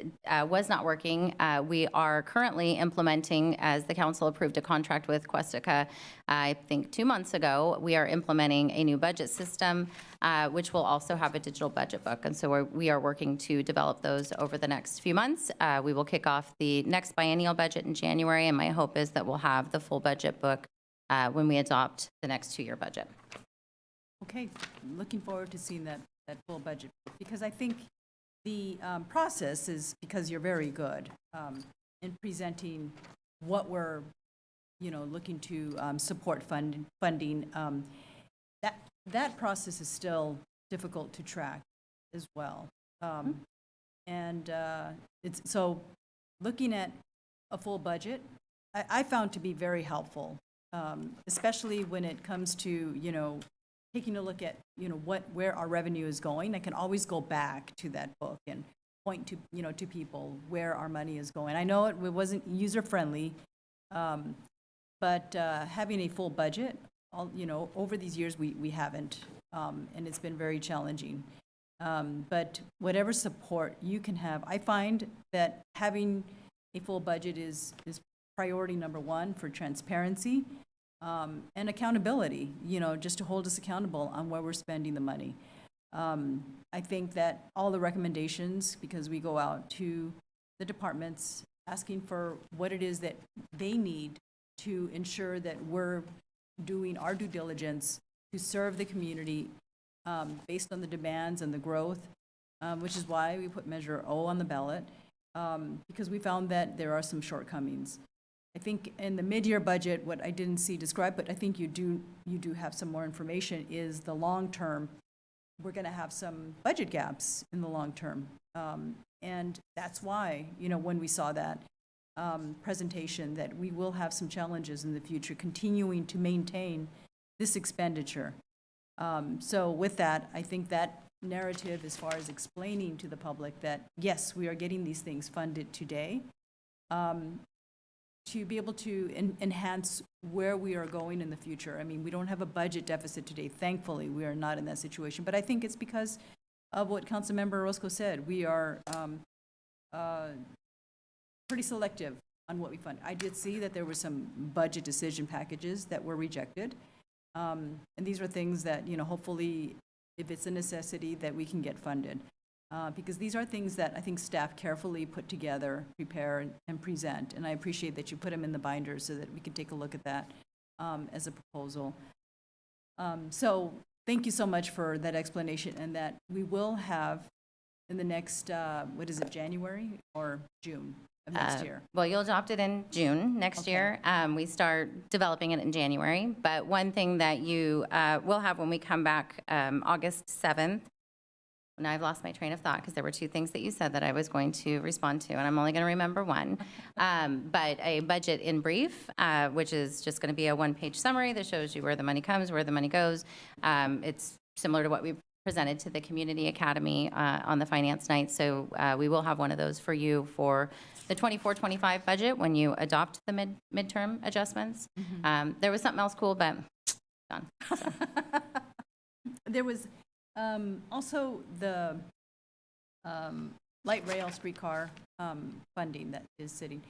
[SPEAKER 17] was not working. We are currently implementing, as the council approved a contract with Questica, I think 2 months ago, we are implementing a new budget system, which will also have a digital budget book. And so we are working to develop those over the next few months. We will kick off the next biennial budget in January, and my hope is that we'll have the full budget book when we adopt the next 2-year budget.
[SPEAKER 1] Okay, I'm looking forward to seeing that full budget, because I think the process is, because you're very good in presenting what we're, looking to support funding. That process is still difficult to track as well. And it's, so looking at a full budget, I found to be very helpful, especially when it comes to, taking a look at, where our revenue is going. I can always go back to that book and point to, to people where our money is going. I know it wasn't user-friendly, but having a full budget, over these years, we haven't, and it's been very challenging. But whatever support you can have, I find that having a full budget is priority number one for transparency and accountability, just to hold us accountable on where we're spending the money. I think that all the recommendations, because we go out to the departments asking for what it is that they need to ensure that we're doing our due diligence to serve the community based on the demands and the growth, which is why we put Measure O on the ballot, because we found that there are some shortcomings. I think in the mid-year budget, what I didn't see described, but I think you do have some more information, is the long term. We're going to have some budget gaps in the long term. And that's why, when we saw that presentation, that we will have some challenges in the future continuing to maintain this expenditure. So with that, I think that narrative, as far as explaining to the public that, yes, we are getting these things funded today, to be able to enhance where we are going in the future. I mean, we don't have a budget deficit today. Thankfully, we are not in that situation. But I think it's because of what Councilmember Orozco said. We are pretty selective on what we fund. I did see that there were some budget decision packages that were rejected. And these are things that, hopefully, if it's a necessity, that we can get funded. Because these are things that I think staff carefully put together, prepare, and present. And I appreciate that you put them in the binder so that we can take a look at that as a proposal. So thank you so much for that explanation, and that we will have in the next, January or June of next year?
[SPEAKER 17] Well, you'll adopt it in June next year. We start developing it in January. But one thing that you will have when we come back August 7th, now I've lost my train of thought because there were two things that you said that I was going to respond to, and I'm only going to remember one. But a budget in brief, which is just going to be a one-page summary that shows you where the money comes, where the money goes. It's similar to what we presented to the Community Academy on the finance night. So we will have one of those for you for the 24-25 budget when you adopt the midterm adjustments. There was something else cool, but done. So.
[SPEAKER 1] There was also the light rail streetcar funding that is sitting.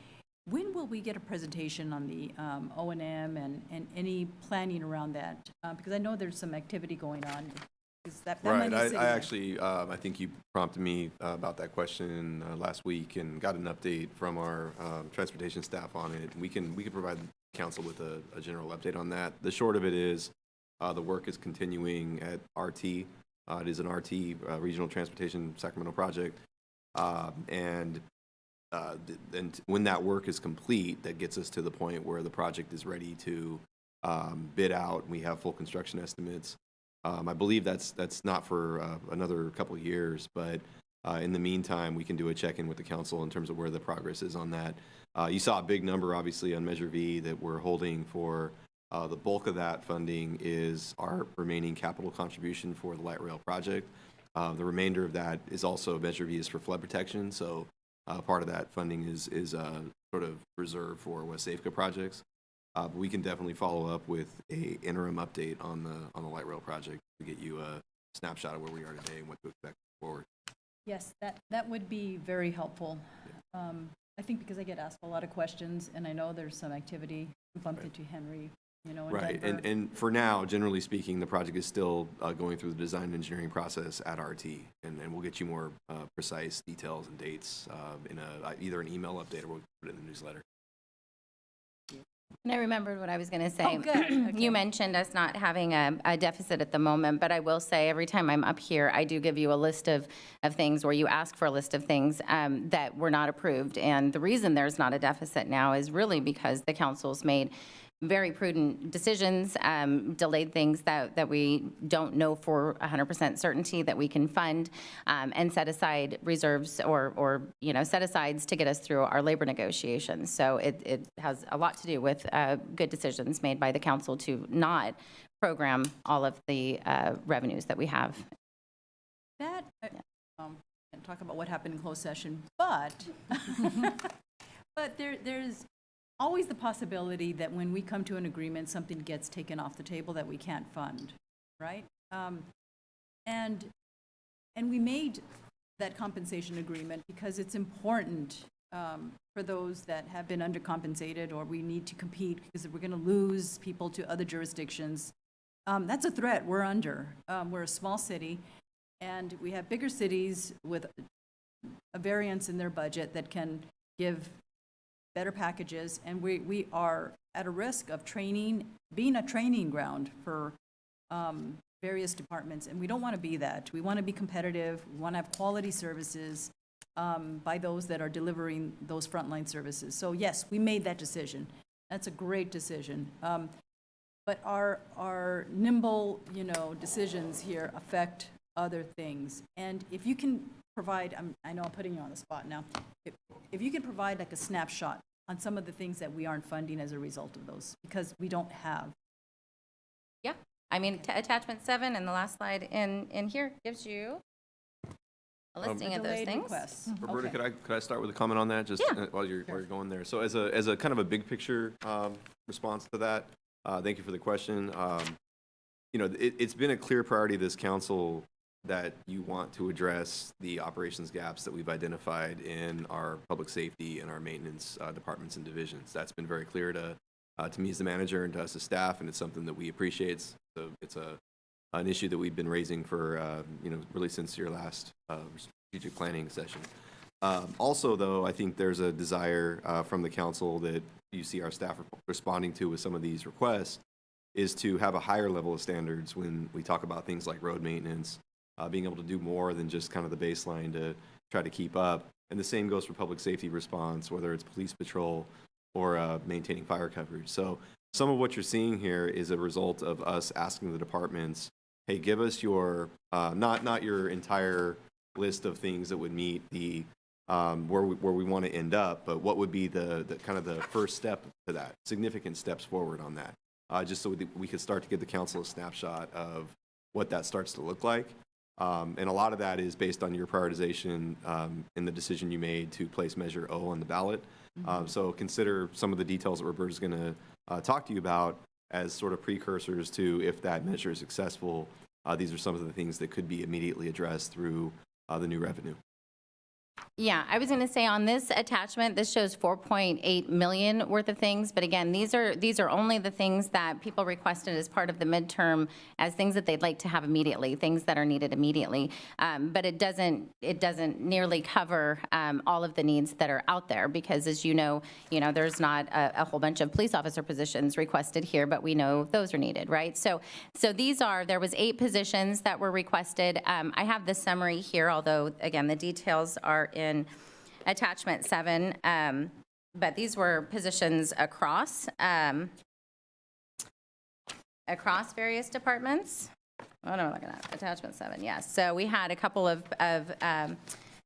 [SPEAKER 1] When will we get a presentation on the O&M and any planning around that? Because I know there's some activity going on. Is that
[SPEAKER 11] Right.
[SPEAKER 1] money's
[SPEAKER 11] I actually, I think you prompted me about that question last week and got an update from our transportation staff on it. We can provide council with a general update on that. The short of it is the work is continuing at RT. It is an RT, Regional Transportation Sacramento project. And when that work is complete, that gets us to the point where the project is ready to bid out. We have full construction estimates. I believe that's not for another couple of years, but in the meantime, we can do a check-in with the council in terms of where the progress is on that. You saw a big number, obviously, on Measure V that we're holding for. The bulk of that funding is our remaining capital contribution for the light rail project. The remainder of that is also Measure V is for flood protection, so part of that funding is sort of reserved for West Safeco projects. But we can definitely follow up with a interim update on the light rail project to get you a snapshot of where we are today and what to expect forward.
[SPEAKER 1] Yes, that would be very helpful. I think because I get asked a lot of questions, and I know there's some activity. We bumped into Henry, in
[SPEAKER 11] Right,
[SPEAKER 1] Denver.
[SPEAKER 11] and for now, generally speaking, the project is still going through the design and engineering process at RT, and we'll get you more precise details and dates in either an email update or we'll put it in the newsletter.
[SPEAKER 17] And I remembered what I was going to say.
[SPEAKER 1] Oh, good. Okay.
[SPEAKER 17] You mentioned us not having a deficit at the moment, but I will say every time I'm up here, I do give you a list of things, or you ask for a list of things that were not approved. And the reason there's not a deficit now is really because the council's made very prudent decisions, delayed things that we don't know for 100% certainty that we can fund, and set aside reserves or set-asides to get us through our labor negotiations. So it has a lot to do with good decisions made by the council to not program all of the revenues that we have.
[SPEAKER 1] That, can't talk about what happened in closed session, but, but there's always the possibility that when we come to an agreement, something gets taken off the table that we can't fund, right? And we made that compensation agreement because it's important for those that have been undercompensated, or we need to compete because we're going to lose people to other jurisdictions. That's a threat we're under. We're a small city, and we have bigger cities with a variance in their budget that can give better packages, and we are at a risk of being a training ground for various departments, and we don't want to be that. We want to be competitive. We want to have quality services by those that are delivering those frontline services. So yes, we made that decision. That's a great decision. But our nimble, decisions here affect other things. And if you can provide, I know I'm putting you on the spot now, if you can provide like a snapshot on some of the things that we aren't funding as a result of those, because we don't have.
[SPEAKER 17] Yeah, I mean, attachment 7 and the last slide in here gives you a listing of those
[SPEAKER 1] Delayed
[SPEAKER 17] things.
[SPEAKER 1] requests.
[SPEAKER 11] Roberta,
[SPEAKER 1] Okay.
[SPEAKER 11] could I start with a comment on that, just while you're going there? So as a kind of a big picture response to that, thank you for the question. It's been a clear priority of this council that you want to address the operations gaps that we've identified in our public safety and our maintenance departments and divisions. That's been very clear to me as the manager and to us as staff, and it's something that we appreciate. So it's an issue that we've been raising for really since your last strategic planning session. Also, though, I think there's a desire from the council that you see our staff responding to with some of these requests is to have a higher level of standards when we talk about things like road maintenance, being able to do more than just kind of the baseline to try to keep up. And the same goes for public safety response, whether it's police patrol or maintaining fire coverage. So some of what you're seeing here is a result of us asking the departments, hey, give us your, not your entire list of things that would meet the, where we want to end up, but what would be the kind of the first step to that, significant steps forward on that, just so we could start to give the council a snapshot of what that starts to look like. And a lot of that is based on your prioritization in the decision you made to place Measure O on the ballot. So consider some of the details that Roberta's going to talk to you about as sort of precursors to if that measure is successful. These are some of the things that could be immediately addressed through the new revenue.
[SPEAKER 17] Yeah, I was going to say on this attachment, this shows 4.8 million worth of things. But again, these are only the things that people requested as part of the midterm as things that they'd like to have immediately, things that are needed immediately. But it doesn't nearly cover all of the needs that are out there because, as you know, there's not a whole bunch of police officer positions requested here, but we know those are needed, right? So there was 8 positions that were requested. I have the summary here, although again, the details are in attachment 7, but these were positions across. across various departments. What am I looking at? Attachment 7, yes. So we had a couple of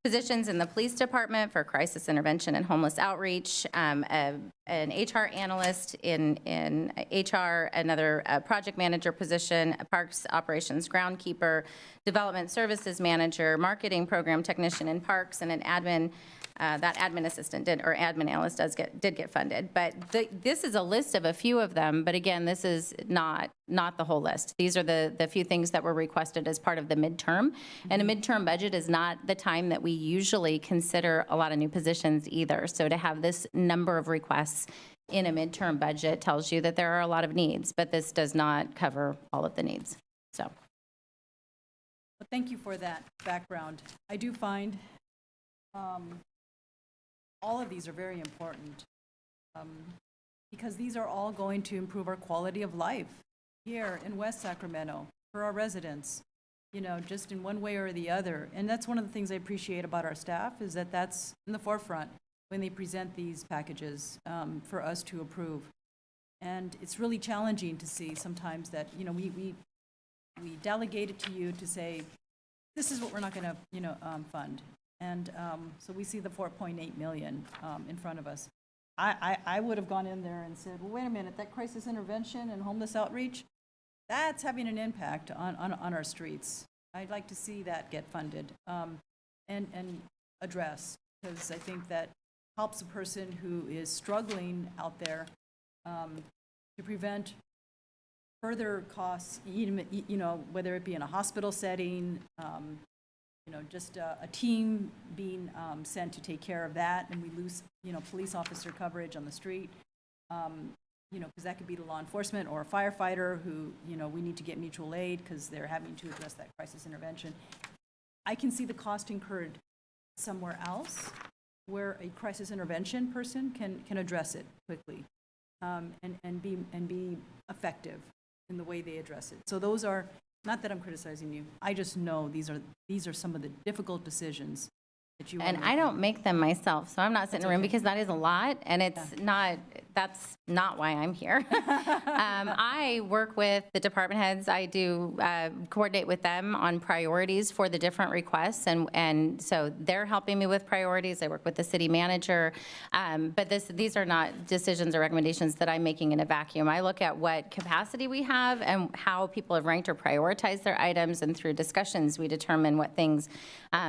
[SPEAKER 17] positions in the police department for crisis intervention and homeless outreach, an HR analyst in HR, another project manager position, a parks operations groundkeeper, development services manager, marketing program technician in parks, and an admin. That admin assistant admin analyst did get funded. But this is a list of a few of them, but again, this is not the whole list. These are the few things that were requested as part of the midterm. And a midterm budget is not the time that we usually consider a lot of new positions either. So to have this number of requests in a midterm budget tells you that there are a lot of needs, but this does not cover all of the needs. So.
[SPEAKER 1] Well, thank you for that background. I do find all of these are very important because these are all going to improve our quality of life here in West Sacramento for our residents, you know, just in one way or the other. And that's one of the things I appreciate about our staff is that that's in the forefront when they present these packages for us to approve. And it's really challenging to see sometimes that, you know, we delegate it to you to say, this is what we're not going to, you know, fund. And so we see the 4.8 million in front of us. I would have gone in there and said, well, wait a minute, that crisis intervention and homeless outreach, that's having an impact on our streets. I'd like to see that get funded and addressed, because I think that helps a person who is struggling out there to prevent further costs, you know, whether it be in a hospital setting, you know, just a team being sent to take care of that, and we lose, you know, police officer coverage on the street, you know, because that could be the law enforcement or a firefighter who, you know, we need to get mutual aid because they're having to address that crisis intervention. I can see the cost incurred somewhere else where a crisis intervention person can address it quickly and be effective in the way they address it. So those are, not that I'm criticizing you, I just know these are some of the difficult decisions that you
[SPEAKER 17] And I don't make them myself, so I'm not sitting in a room because that is a lot, and it's not, that's not why I'm here. I work with the department heads. I do coordinate with them on priorities for the different requests, and so they're helping me with priorities. I work with the city manager, but these are not decisions or recommendations that I'm making in a vacuum. I look at what capacity we have and how people have ranked or prioritized their items, and through discussions, we determine what things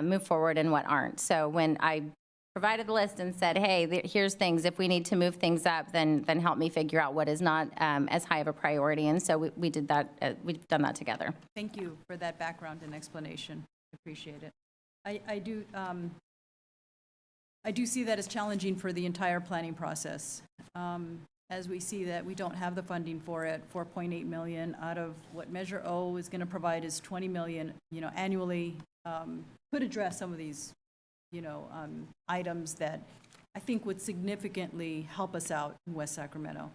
[SPEAKER 17] move forward and what aren't. So when I provided the list and said, hey, here's things, if we need to move things up, then help me figure out what is not as high of a priority. And so we did that, we've done that together.
[SPEAKER 1] Thank you for that background and explanation. Appreciate it. I do see that as challenging for the entire planning process. As we see that we don't have the funding for it, 4.8 million out of what Measure O is going to provide is 20 million, you know, annually, could address some of these, you know, items that I think would significantly help us out in West Sacramento.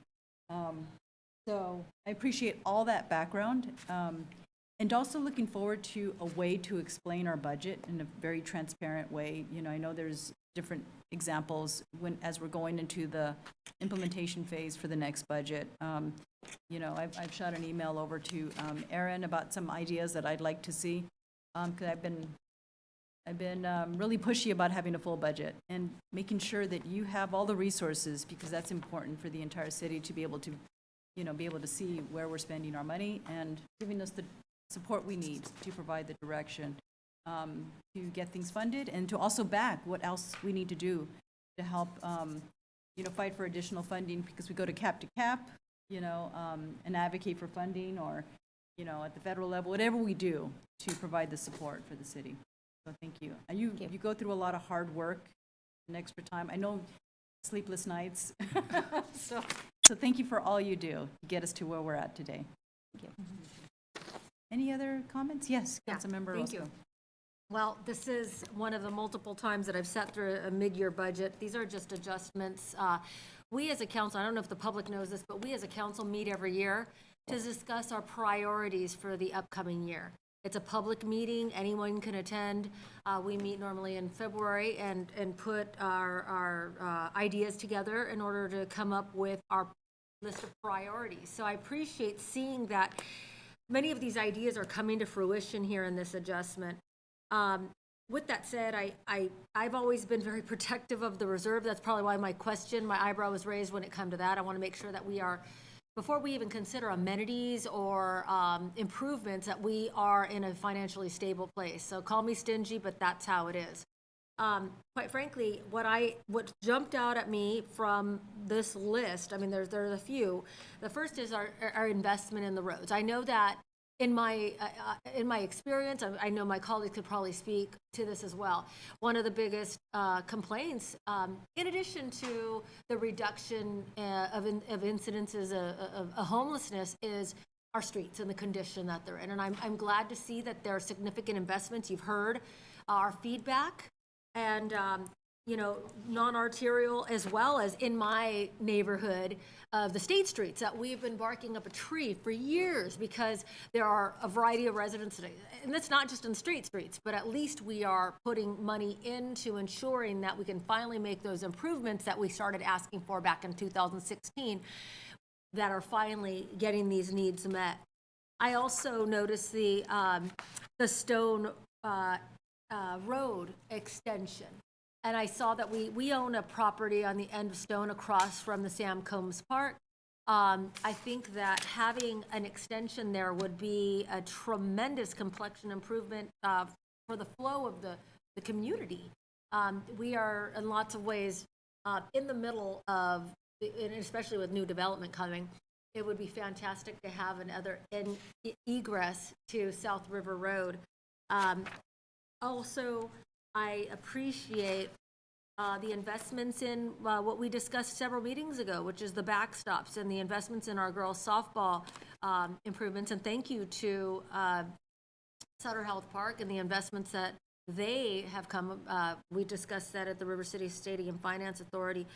[SPEAKER 1] So I appreciate all that background, and also looking forward to a way to explain our budget in a very transparent way. You know, I know there's different examples as we're going into the implementation phase for the next budget. You know, I've shot an email over to Erin about some ideas that I'd like to see, because I've been really pushy about having a full budget and making sure that you have all the resources, because that's important for the entire city to be able to, you know, be able to see where we're spending our money and giving us the support we need to provide the direction to get things funded, and to also back what else we need to do to help, you know, fight for additional funding, because we go to cap, you know, and advocate for funding, or, you know, at the federal level, whatever we do to provide the support for the city. So thank you. You go through a lot of hard work and extra time. I know sleepless nights. so thank you for all you do to get us to where we're at today. Thank you. Any other comments? Yes, Councilmember
[SPEAKER 6] Thank you. Well, this is one of the multiple times that I've sat through a mid-year budget. These are just adjustments. We as a council, I don't know if the public knows this, but we as a council meet every year to discuss our priorities for the upcoming year. It's a public meeting, anyone can attend. We meet normally in February and put our ideas together in order to come up with our list of priorities. So I appreciate seeing that many of these ideas are coming to fruition here in this adjustment. With that said, I've always been very protective of the reserve. That's probably why my eyebrow was raised when it come to that. I want to make sure that we are, before we even consider amenities or improvements, that we are in a financially stable place. So call me stingy, but that's how it is. Quite frankly, what jumped out at me from this list, I mean, there's a few. The first is our investment in the roads. I know that in my experience, I know my colleagues could probably speak to this as well. One of the biggest complaints, in addition to the reduction of incidences of homelessness, is our streets and the condition that they're in. And I'm glad to see that there are significant investments. You've heard our feedback. And, non-arterial, as well as in my neighborhood of the state streets, that we've been barking up a tree for years because there are a variety of residents, and that's not just in streets, but at least we are putting money into ensuring that we can finally make those improvements that we started asking for back in 2016 that are finally getting these needs met. I also noticed the Stone Road extension. And I saw that we own a property on the end of Stone across from the Sam Combs Park. I think that having an extension there would be a tremendous complexion improvement for the flow of the community. We are in lots of ways in the middle of, and especially with new development coming, it would be fantastic to have another egress to South River Road. Also, I appreciate the investments in what we discussed several meetings ago, which is the backstops and the investments in our girls softball improvements. And thank you to Sutter Health Park and the investments that they have come. We discussed that at the River City Stadium Finance Authority.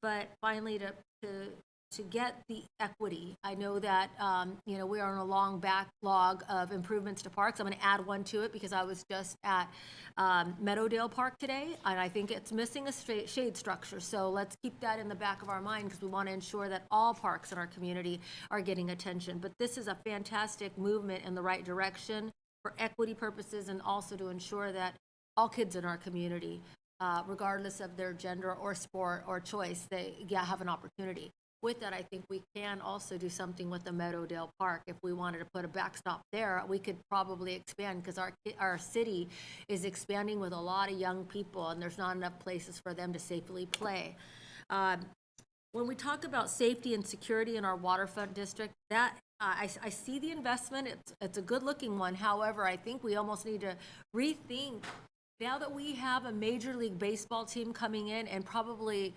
[SPEAKER 6] But finally, to get the equity. I know that, we are on a long backlog of improvements to parks. I'm going to add one to it because I was just at Meadowdale Park today, and I think it's missing a shade structure. So let's keep that in the back of our mind because we want to ensure that all parks in our community are getting attention. But this is a fantastic movement in the right direction for equity purposes and also to ensure that all kids in our community, regardless of their gender or sport or choice, they have an opportunity. With that, I think we can also do something with the Meadowdale Park. If we wanted to put a backstop there, we could probably expand because our city is expanding with a lot of young people and there's not enough places for them to safely play. When we talk about safety and security in our waterfront district, that I see the investment. It's a good looking one. However, I think we almost need to rethink now that we have a Major League Baseball team coming in and probably,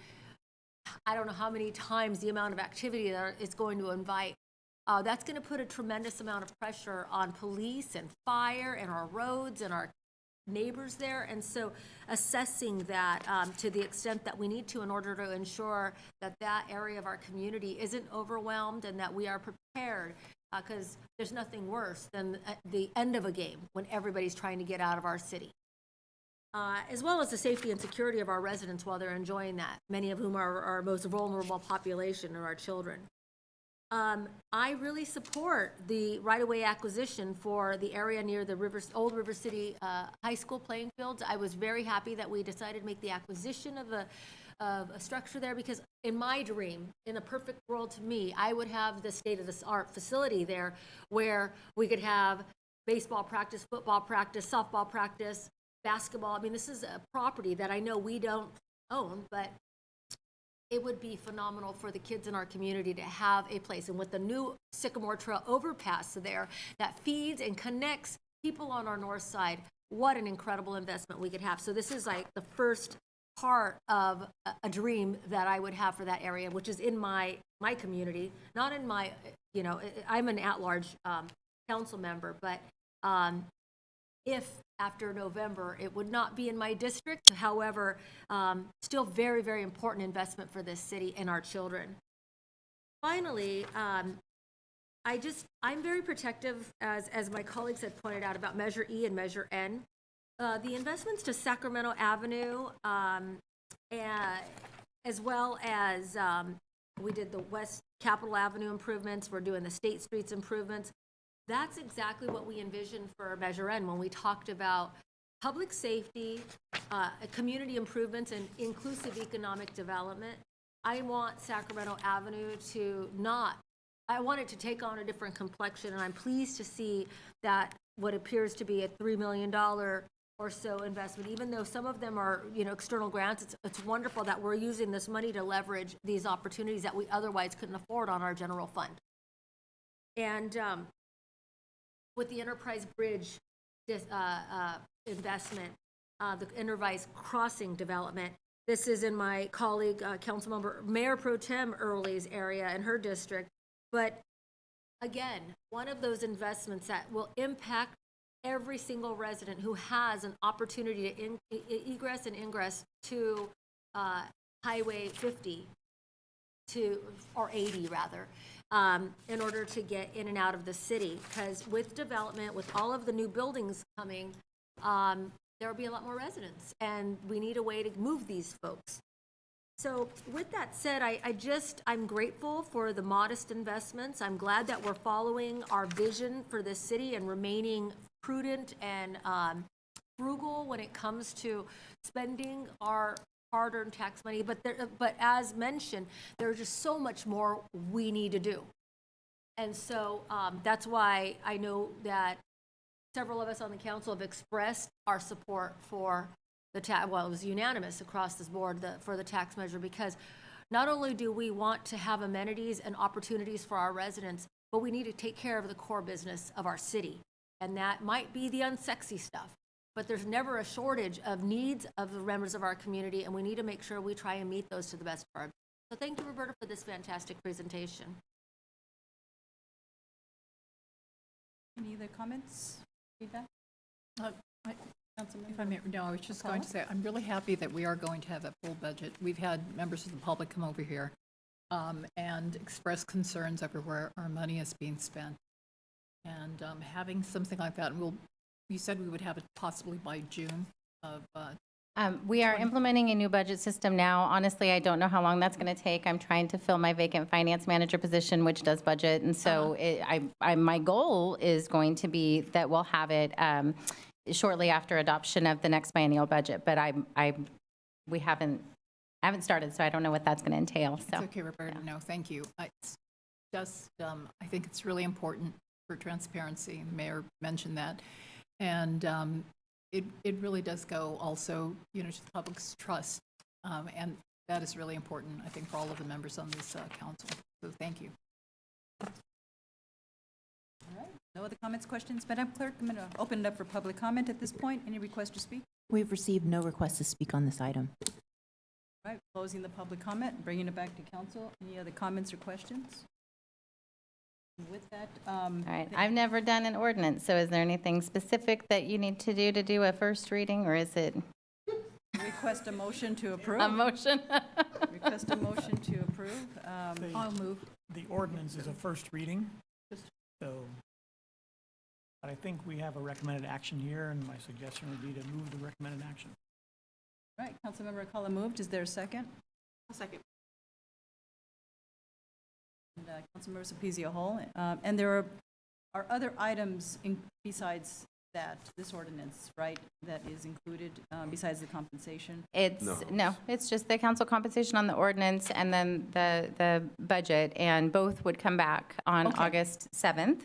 [SPEAKER 6] I don't know how many times the amount of activity that it's going to invite. That's going to put a tremendous amount of pressure on police and fire and our roads and our neighbors there. And so assessing that to the extent that we need to in order to ensure that that area of our community isn't overwhelmed and that we are prepared because there's nothing worse than the end of a game when everybody's trying to get out of our city. As well as the safety and security of our residents while they're enjoying that, many of whom are our most vulnerable population or our children. I really support the right-of-way acquisition for the area near the old River City High School playing fields. I was very happy that we decided to make the acquisition of a structure there because in my dream, in a perfect world to me, I would have the state-of-the-art facility there where we could have baseball practice, football practice, softball practice, basketball. I mean, this is a property that I know we don't own, but it would be phenomenal for the kids in our community to have a place. And with the new Sycamore Trail overpass there that feeds and connects people on our north side, what an incredible investment we could have. So this is like the first part of a dream that I would have for that area, which is in my community, not in my, I'm an at-large council member, but if after November, it would not be in my district. However, still very, very important investment for this city and our children. Finally, I'm very protective, as my colleagues had pointed out, about Measure E and Measure N. The investments to Sacramento Avenue, as well as we did the West Capitol Avenue improvements, we're doing the State Streets improvements. That's exactly what we envisioned for Measure N when we talked about public safety, community improvements, and inclusive economic development. I want Sacramento Avenue I want it to take on a different complexion, and I'm pleased to see that what appears to be a $3 million or so investment, even though some of them are, external grants, it's wonderful that we're using this money to leverage these opportunities that we otherwise couldn't afford on our general fund. And with the Enterprise Bridge investment, the Enterprise Crossing development, this is in my colleague, Councilmember Mayor Pro Tem Early's area and her district. But again, one of those investments that will impact every single resident who has an opportunity to egress and ingress to Highway 50 or 80 rather, in order to get in and out of the city. Because with development, with all of the new buildings coming, there will be a lot more residents, and we need a way to move these folks. So with that said, I'm grateful for the modest investments. I'm glad that we're following our vision for this city and remaining prudent and frugal when it comes to spending our hard-earned tax money. But as mentioned, there's just so much more we need to do. And so that's why I know that several of us on the council have expressed our support for the it was unanimous across this board for the tax measure, because not only do we want to have amenities and opportunities for our residents, but we need to take care of the core business of our city. And that might be the unsexy stuff, but there's never a shortage of needs of the members of our community, and we need to make sure we try and meet those to the best of our ability. So thank you, Roberta, for this fantastic presentation.
[SPEAKER 1] Any other comments, feedback?
[SPEAKER 16] If I may, no, I was just going to say, I'm really happy that we are going to have a full budget. We've had members of the public come over here and express concerns over where our money is being spent. And having something like that, and you said we would have it possibly by June of
[SPEAKER 17] we are implementing a new budget system now. Honestly, I don't know how long that's going to take. I'm trying to fill my vacant finance manager position, which does budget. And so my goal is going to be that we'll have it shortly after adoption of the next biennial budget. But I haven't started, so I don't know what that's going to entail. So.
[SPEAKER 16] It's okay, Roberta. Yeah. No, thank you. It's just, I think it's really important for transparency. The mayor mentioned that. And it really does go also, to the public's trust. And that is really important, I think, for all of the members on this council. So thank you.
[SPEAKER 1] All right. No other comments, questions? Madam Clerk, I'm going to open it up for public comment at this point. Any request to speak?
[SPEAKER 3] We've received no request to speak on this item.
[SPEAKER 1] All right, closing the public comment, bringing it back to council. Any other comments or questions? With that,
[SPEAKER 17] all right. I've never done an ordinance, so is there anything specific that you need to do a first reading, or is it?
[SPEAKER 1] Request a motion to approve.
[SPEAKER 17] A motion.
[SPEAKER 1] Request a motion to approve.
[SPEAKER 16] I'll move.
[SPEAKER 21] The ordinance is a first reading, so, but I think we have a recommended action here, and my suggestion would be to move the recommended action.
[SPEAKER 1] All right, Councilmember Alcala moved. Is there a second?
[SPEAKER 10] A second.
[SPEAKER 1] And Councilmember Cepizio Hall. And there are other items besides that, this ordinance, right, that is included besides the compensation?
[SPEAKER 17] No, it's just the council compensation on the ordinance and then the budget, and both would come back on August 7th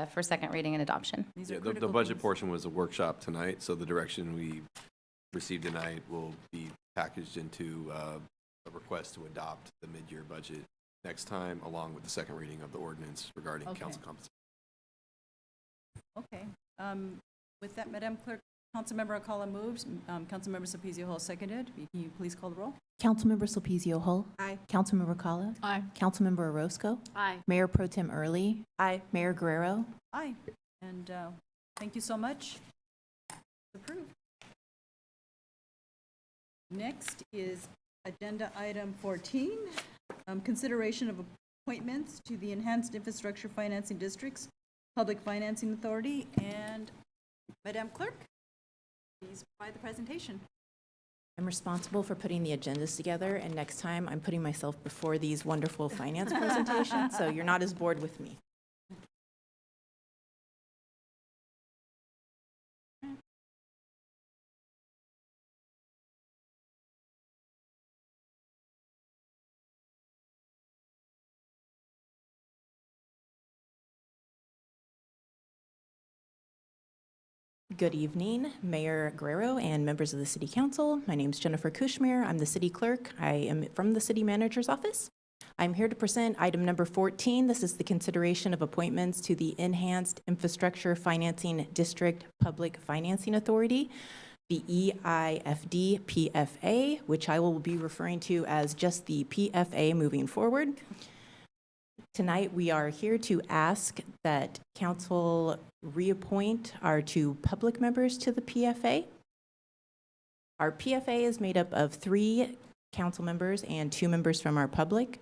[SPEAKER 17] for second reading and adoption.
[SPEAKER 11] Yeah, the budget portion was a workshop tonight, so the direction we received tonight will be packaged into a request to adopt the mid-year budget next time, along with the second reading of the ordinance regarding council compensation.
[SPEAKER 1] Okay. With that, Madam Clerk, Councilmember Alcala moves. Councilmember Cepizio Hall seconded. Can you please call the roll?
[SPEAKER 3] Councilmember Sulpicio Hull.
[SPEAKER 10] Aye.
[SPEAKER 3] Councilmember Alcala.
[SPEAKER 16] Aye.
[SPEAKER 3] Councilmember Orozco.
[SPEAKER 6] Aye.
[SPEAKER 3] Mayor Pro Tem Early.
[SPEAKER 12] Aye.
[SPEAKER 3] Mayor Guerrero.
[SPEAKER 1] Aye. And thank you so much. Approved. Next is agenda item 14, consideration of appointments to the Enhanced Infrastructure Financing District's Public Financing Authority. And Madam Clerk, please provide the presentation.
[SPEAKER 3] I'm responsible for putting the agendas together, and next time I'm putting myself before these wonderful finance presentations, so you're not as bored with me. Good evening, Mayor Guerrero and members of the City Council. My name is Jennifer Kushmir. I'm the City Clerk. I am from the City Manager's Office. I'm here to present item number 14. This is the consideration of appointments to the Enhanced Infrastructure Financing District Public Financing Authority, the EIFD PFA, which I will be referring to as just the PFA moving forward. Tonight, we are here to ask that council reappoint our 2 public members to the PFA. Our PFA is made up of 3 council members and 2 members from our public.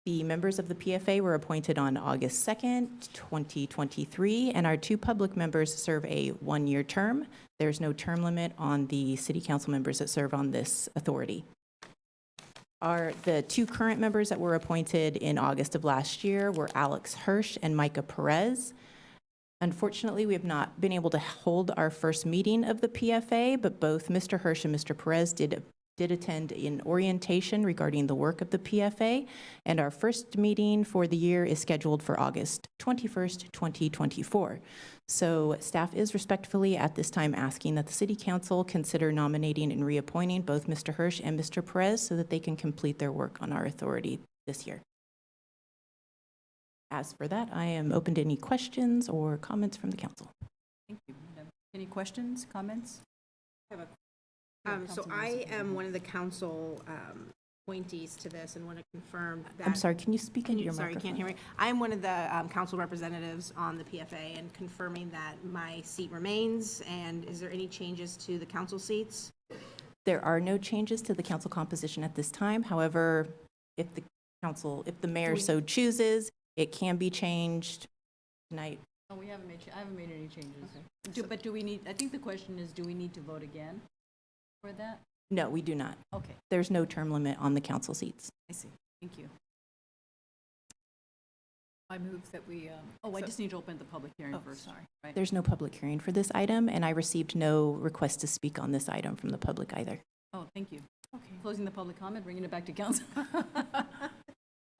[SPEAKER 3] The members of the PFA were appointed on August 2nd, 2023, and our 2 public members serve a 1-year term. There's no term limit on the city council members that serve on this authority. The 2 current members that were appointed in August of last year were Alex Hirsch and Micah Perez. Unfortunately, we have not been able to hold our first meeting of the PFA, but both Mr. Hirsch and Mr. Perez did attend an orientation regarding the work of the PFA, and our first meeting for the year is scheduled for August 21st, 2024. So staff is respectfully at this time asking that the City Council consider nominating and reappointing both Mr. Hirsch and Mr. Perez so that they can complete their work on our authority this year. As for that, I am open to any questions or comments from the council.
[SPEAKER 1] Thank you. Any questions, comments?
[SPEAKER 10] So I am one of the council appointees to this and want to confirm that.
[SPEAKER 3] I'm sorry, can you speak into your
[SPEAKER 10] Sorry,
[SPEAKER 3] microphone?
[SPEAKER 10] can't hear me. I am one of the council representatives on the PFA and confirming that my seat remains. And is there any changes to the council seats?
[SPEAKER 3] There are no changes to the council composition at this time. However, if the mayor so chooses, it can be changed tonight.
[SPEAKER 1] Oh, I haven't made any changes. But do we need, I think the question is, do we need to vote again for that?
[SPEAKER 3] No, we do not.
[SPEAKER 1] Okay,
[SPEAKER 3] There's no term limit on the council seats.
[SPEAKER 1] I see. Thank you.
[SPEAKER 16] I move that we,
[SPEAKER 1] I just need to open the public hearing first.
[SPEAKER 16] sorry.
[SPEAKER 1] Right.
[SPEAKER 3] There's no public hearing for this item, and I received no request to speak on this item from the public either.
[SPEAKER 1] Oh, thank you. Okay. Closing the public comment, bringing it back to council.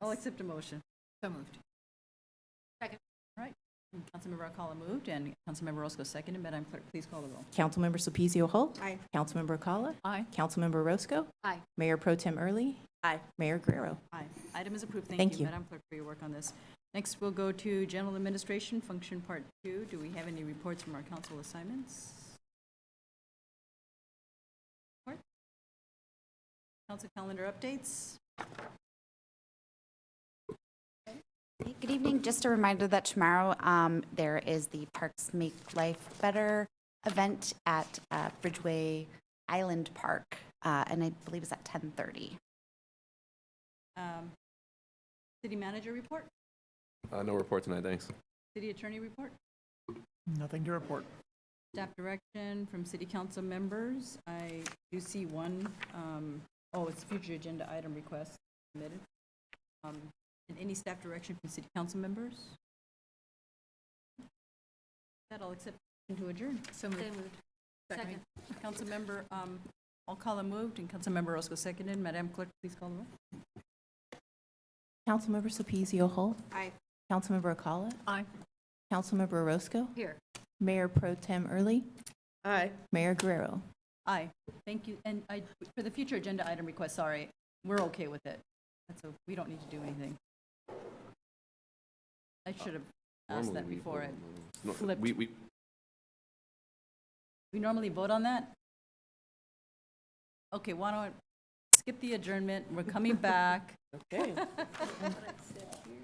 [SPEAKER 1] I'll accept a motion.
[SPEAKER 16] So moved.
[SPEAKER 6] Second.
[SPEAKER 1] All right. Councilmember Alcala moved and Councilmember Roscoe seconded. Madam Clerk, please call the roll.
[SPEAKER 3] Councilmember Sulpicio Hull?
[SPEAKER 10] Aye.
[SPEAKER 3] Councilmember Acala?
[SPEAKER 16] Aye.
[SPEAKER 3] Councilmember Roscoe?
[SPEAKER 6] Aye.
[SPEAKER 3] Mayor Pro Tem Early?
[SPEAKER 12] Aye.
[SPEAKER 3] Mayor Guerrero?
[SPEAKER 1] Aye. Item is approved.
[SPEAKER 3] Thank
[SPEAKER 1] Thank you,
[SPEAKER 3] you.
[SPEAKER 1] Madam Clerk, for your work on this. Next, we'll go to General Administration, Function Part 2. Do we have any reports from our council assignments? Report? Council calendar updates?
[SPEAKER 4] Good evening. Just a reminder that tomorrow there is the Parks Make Life Better event at Bridgeway Island Park, and I believe it's at 10:30.
[SPEAKER 1] City Manager report?
[SPEAKER 11] No report tonight, thanks.
[SPEAKER 1] City Attorney report?
[SPEAKER 21] Nothing to report.
[SPEAKER 1] Staff direction from City Council members. I do see one, it's future agenda item request submitted. And any staff direction from City Council members? That I'll accept to adjourn.
[SPEAKER 16] So moved.
[SPEAKER 6] Second.
[SPEAKER 1] Councilmember Alcala moved and Councilmember Roscoe seconded. Madam Clerk, please call the roll.
[SPEAKER 3] Councilmember Sulpicio Hull?
[SPEAKER 10] Aye.
[SPEAKER 3] Councilmember Acala?
[SPEAKER 16] Aye.
[SPEAKER 3] Councilmember Roscoe?
[SPEAKER 6] Here.
[SPEAKER 3] Mayor Pro Tem Early?
[SPEAKER 12] Aye.
[SPEAKER 3] Mayor Guerrero?
[SPEAKER 1] Aye. Thank you. And for the future agenda item request, sorry, we're okay with it. We don't need to do anything. I should have asked that before I flipped.
[SPEAKER 11] We
[SPEAKER 1] normally vote on that? Okay, why don't skip the adjournment? We're coming back.
[SPEAKER 12] Okay.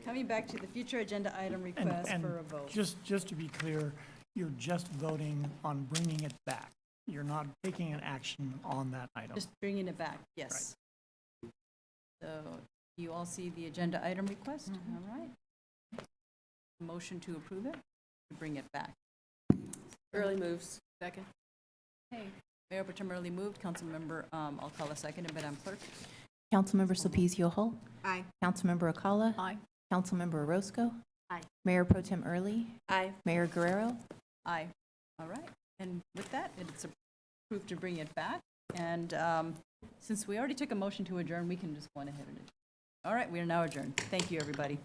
[SPEAKER 1] Coming back to the future agenda item request
[SPEAKER 21] And
[SPEAKER 1] for a vote.
[SPEAKER 21] just to be clear, you're just voting on bringing it back. You're not taking an action on that item.
[SPEAKER 1] Just bringing it back, yes. So you all see the agenda item request? All right. Motion to approve it, to bring it back.
[SPEAKER 12] Early moves.
[SPEAKER 16] Second.
[SPEAKER 1] Okay, Mayor Pro Tem Early moved, Councilmember Alcala seconded, Madam Clerk.
[SPEAKER 3] Councilmember Sulpicio Hull.
[SPEAKER 10] Aye.
[SPEAKER 3] Councilmember Alcala.
[SPEAKER 16] Aye.
[SPEAKER 3] Councilmember Orozco.
[SPEAKER 10] Aye.
[SPEAKER 3] Mayor Pro Tem Early.
[SPEAKER 12] Aye.
[SPEAKER 3] Mayor Guerrero.
[SPEAKER 1] Aye. All right, and with that, it's approved to bring it back. And since we already took a motion to adjourn, we can just go on ahead and adjourn. All right, we are now adjourned. Thank you, everybody.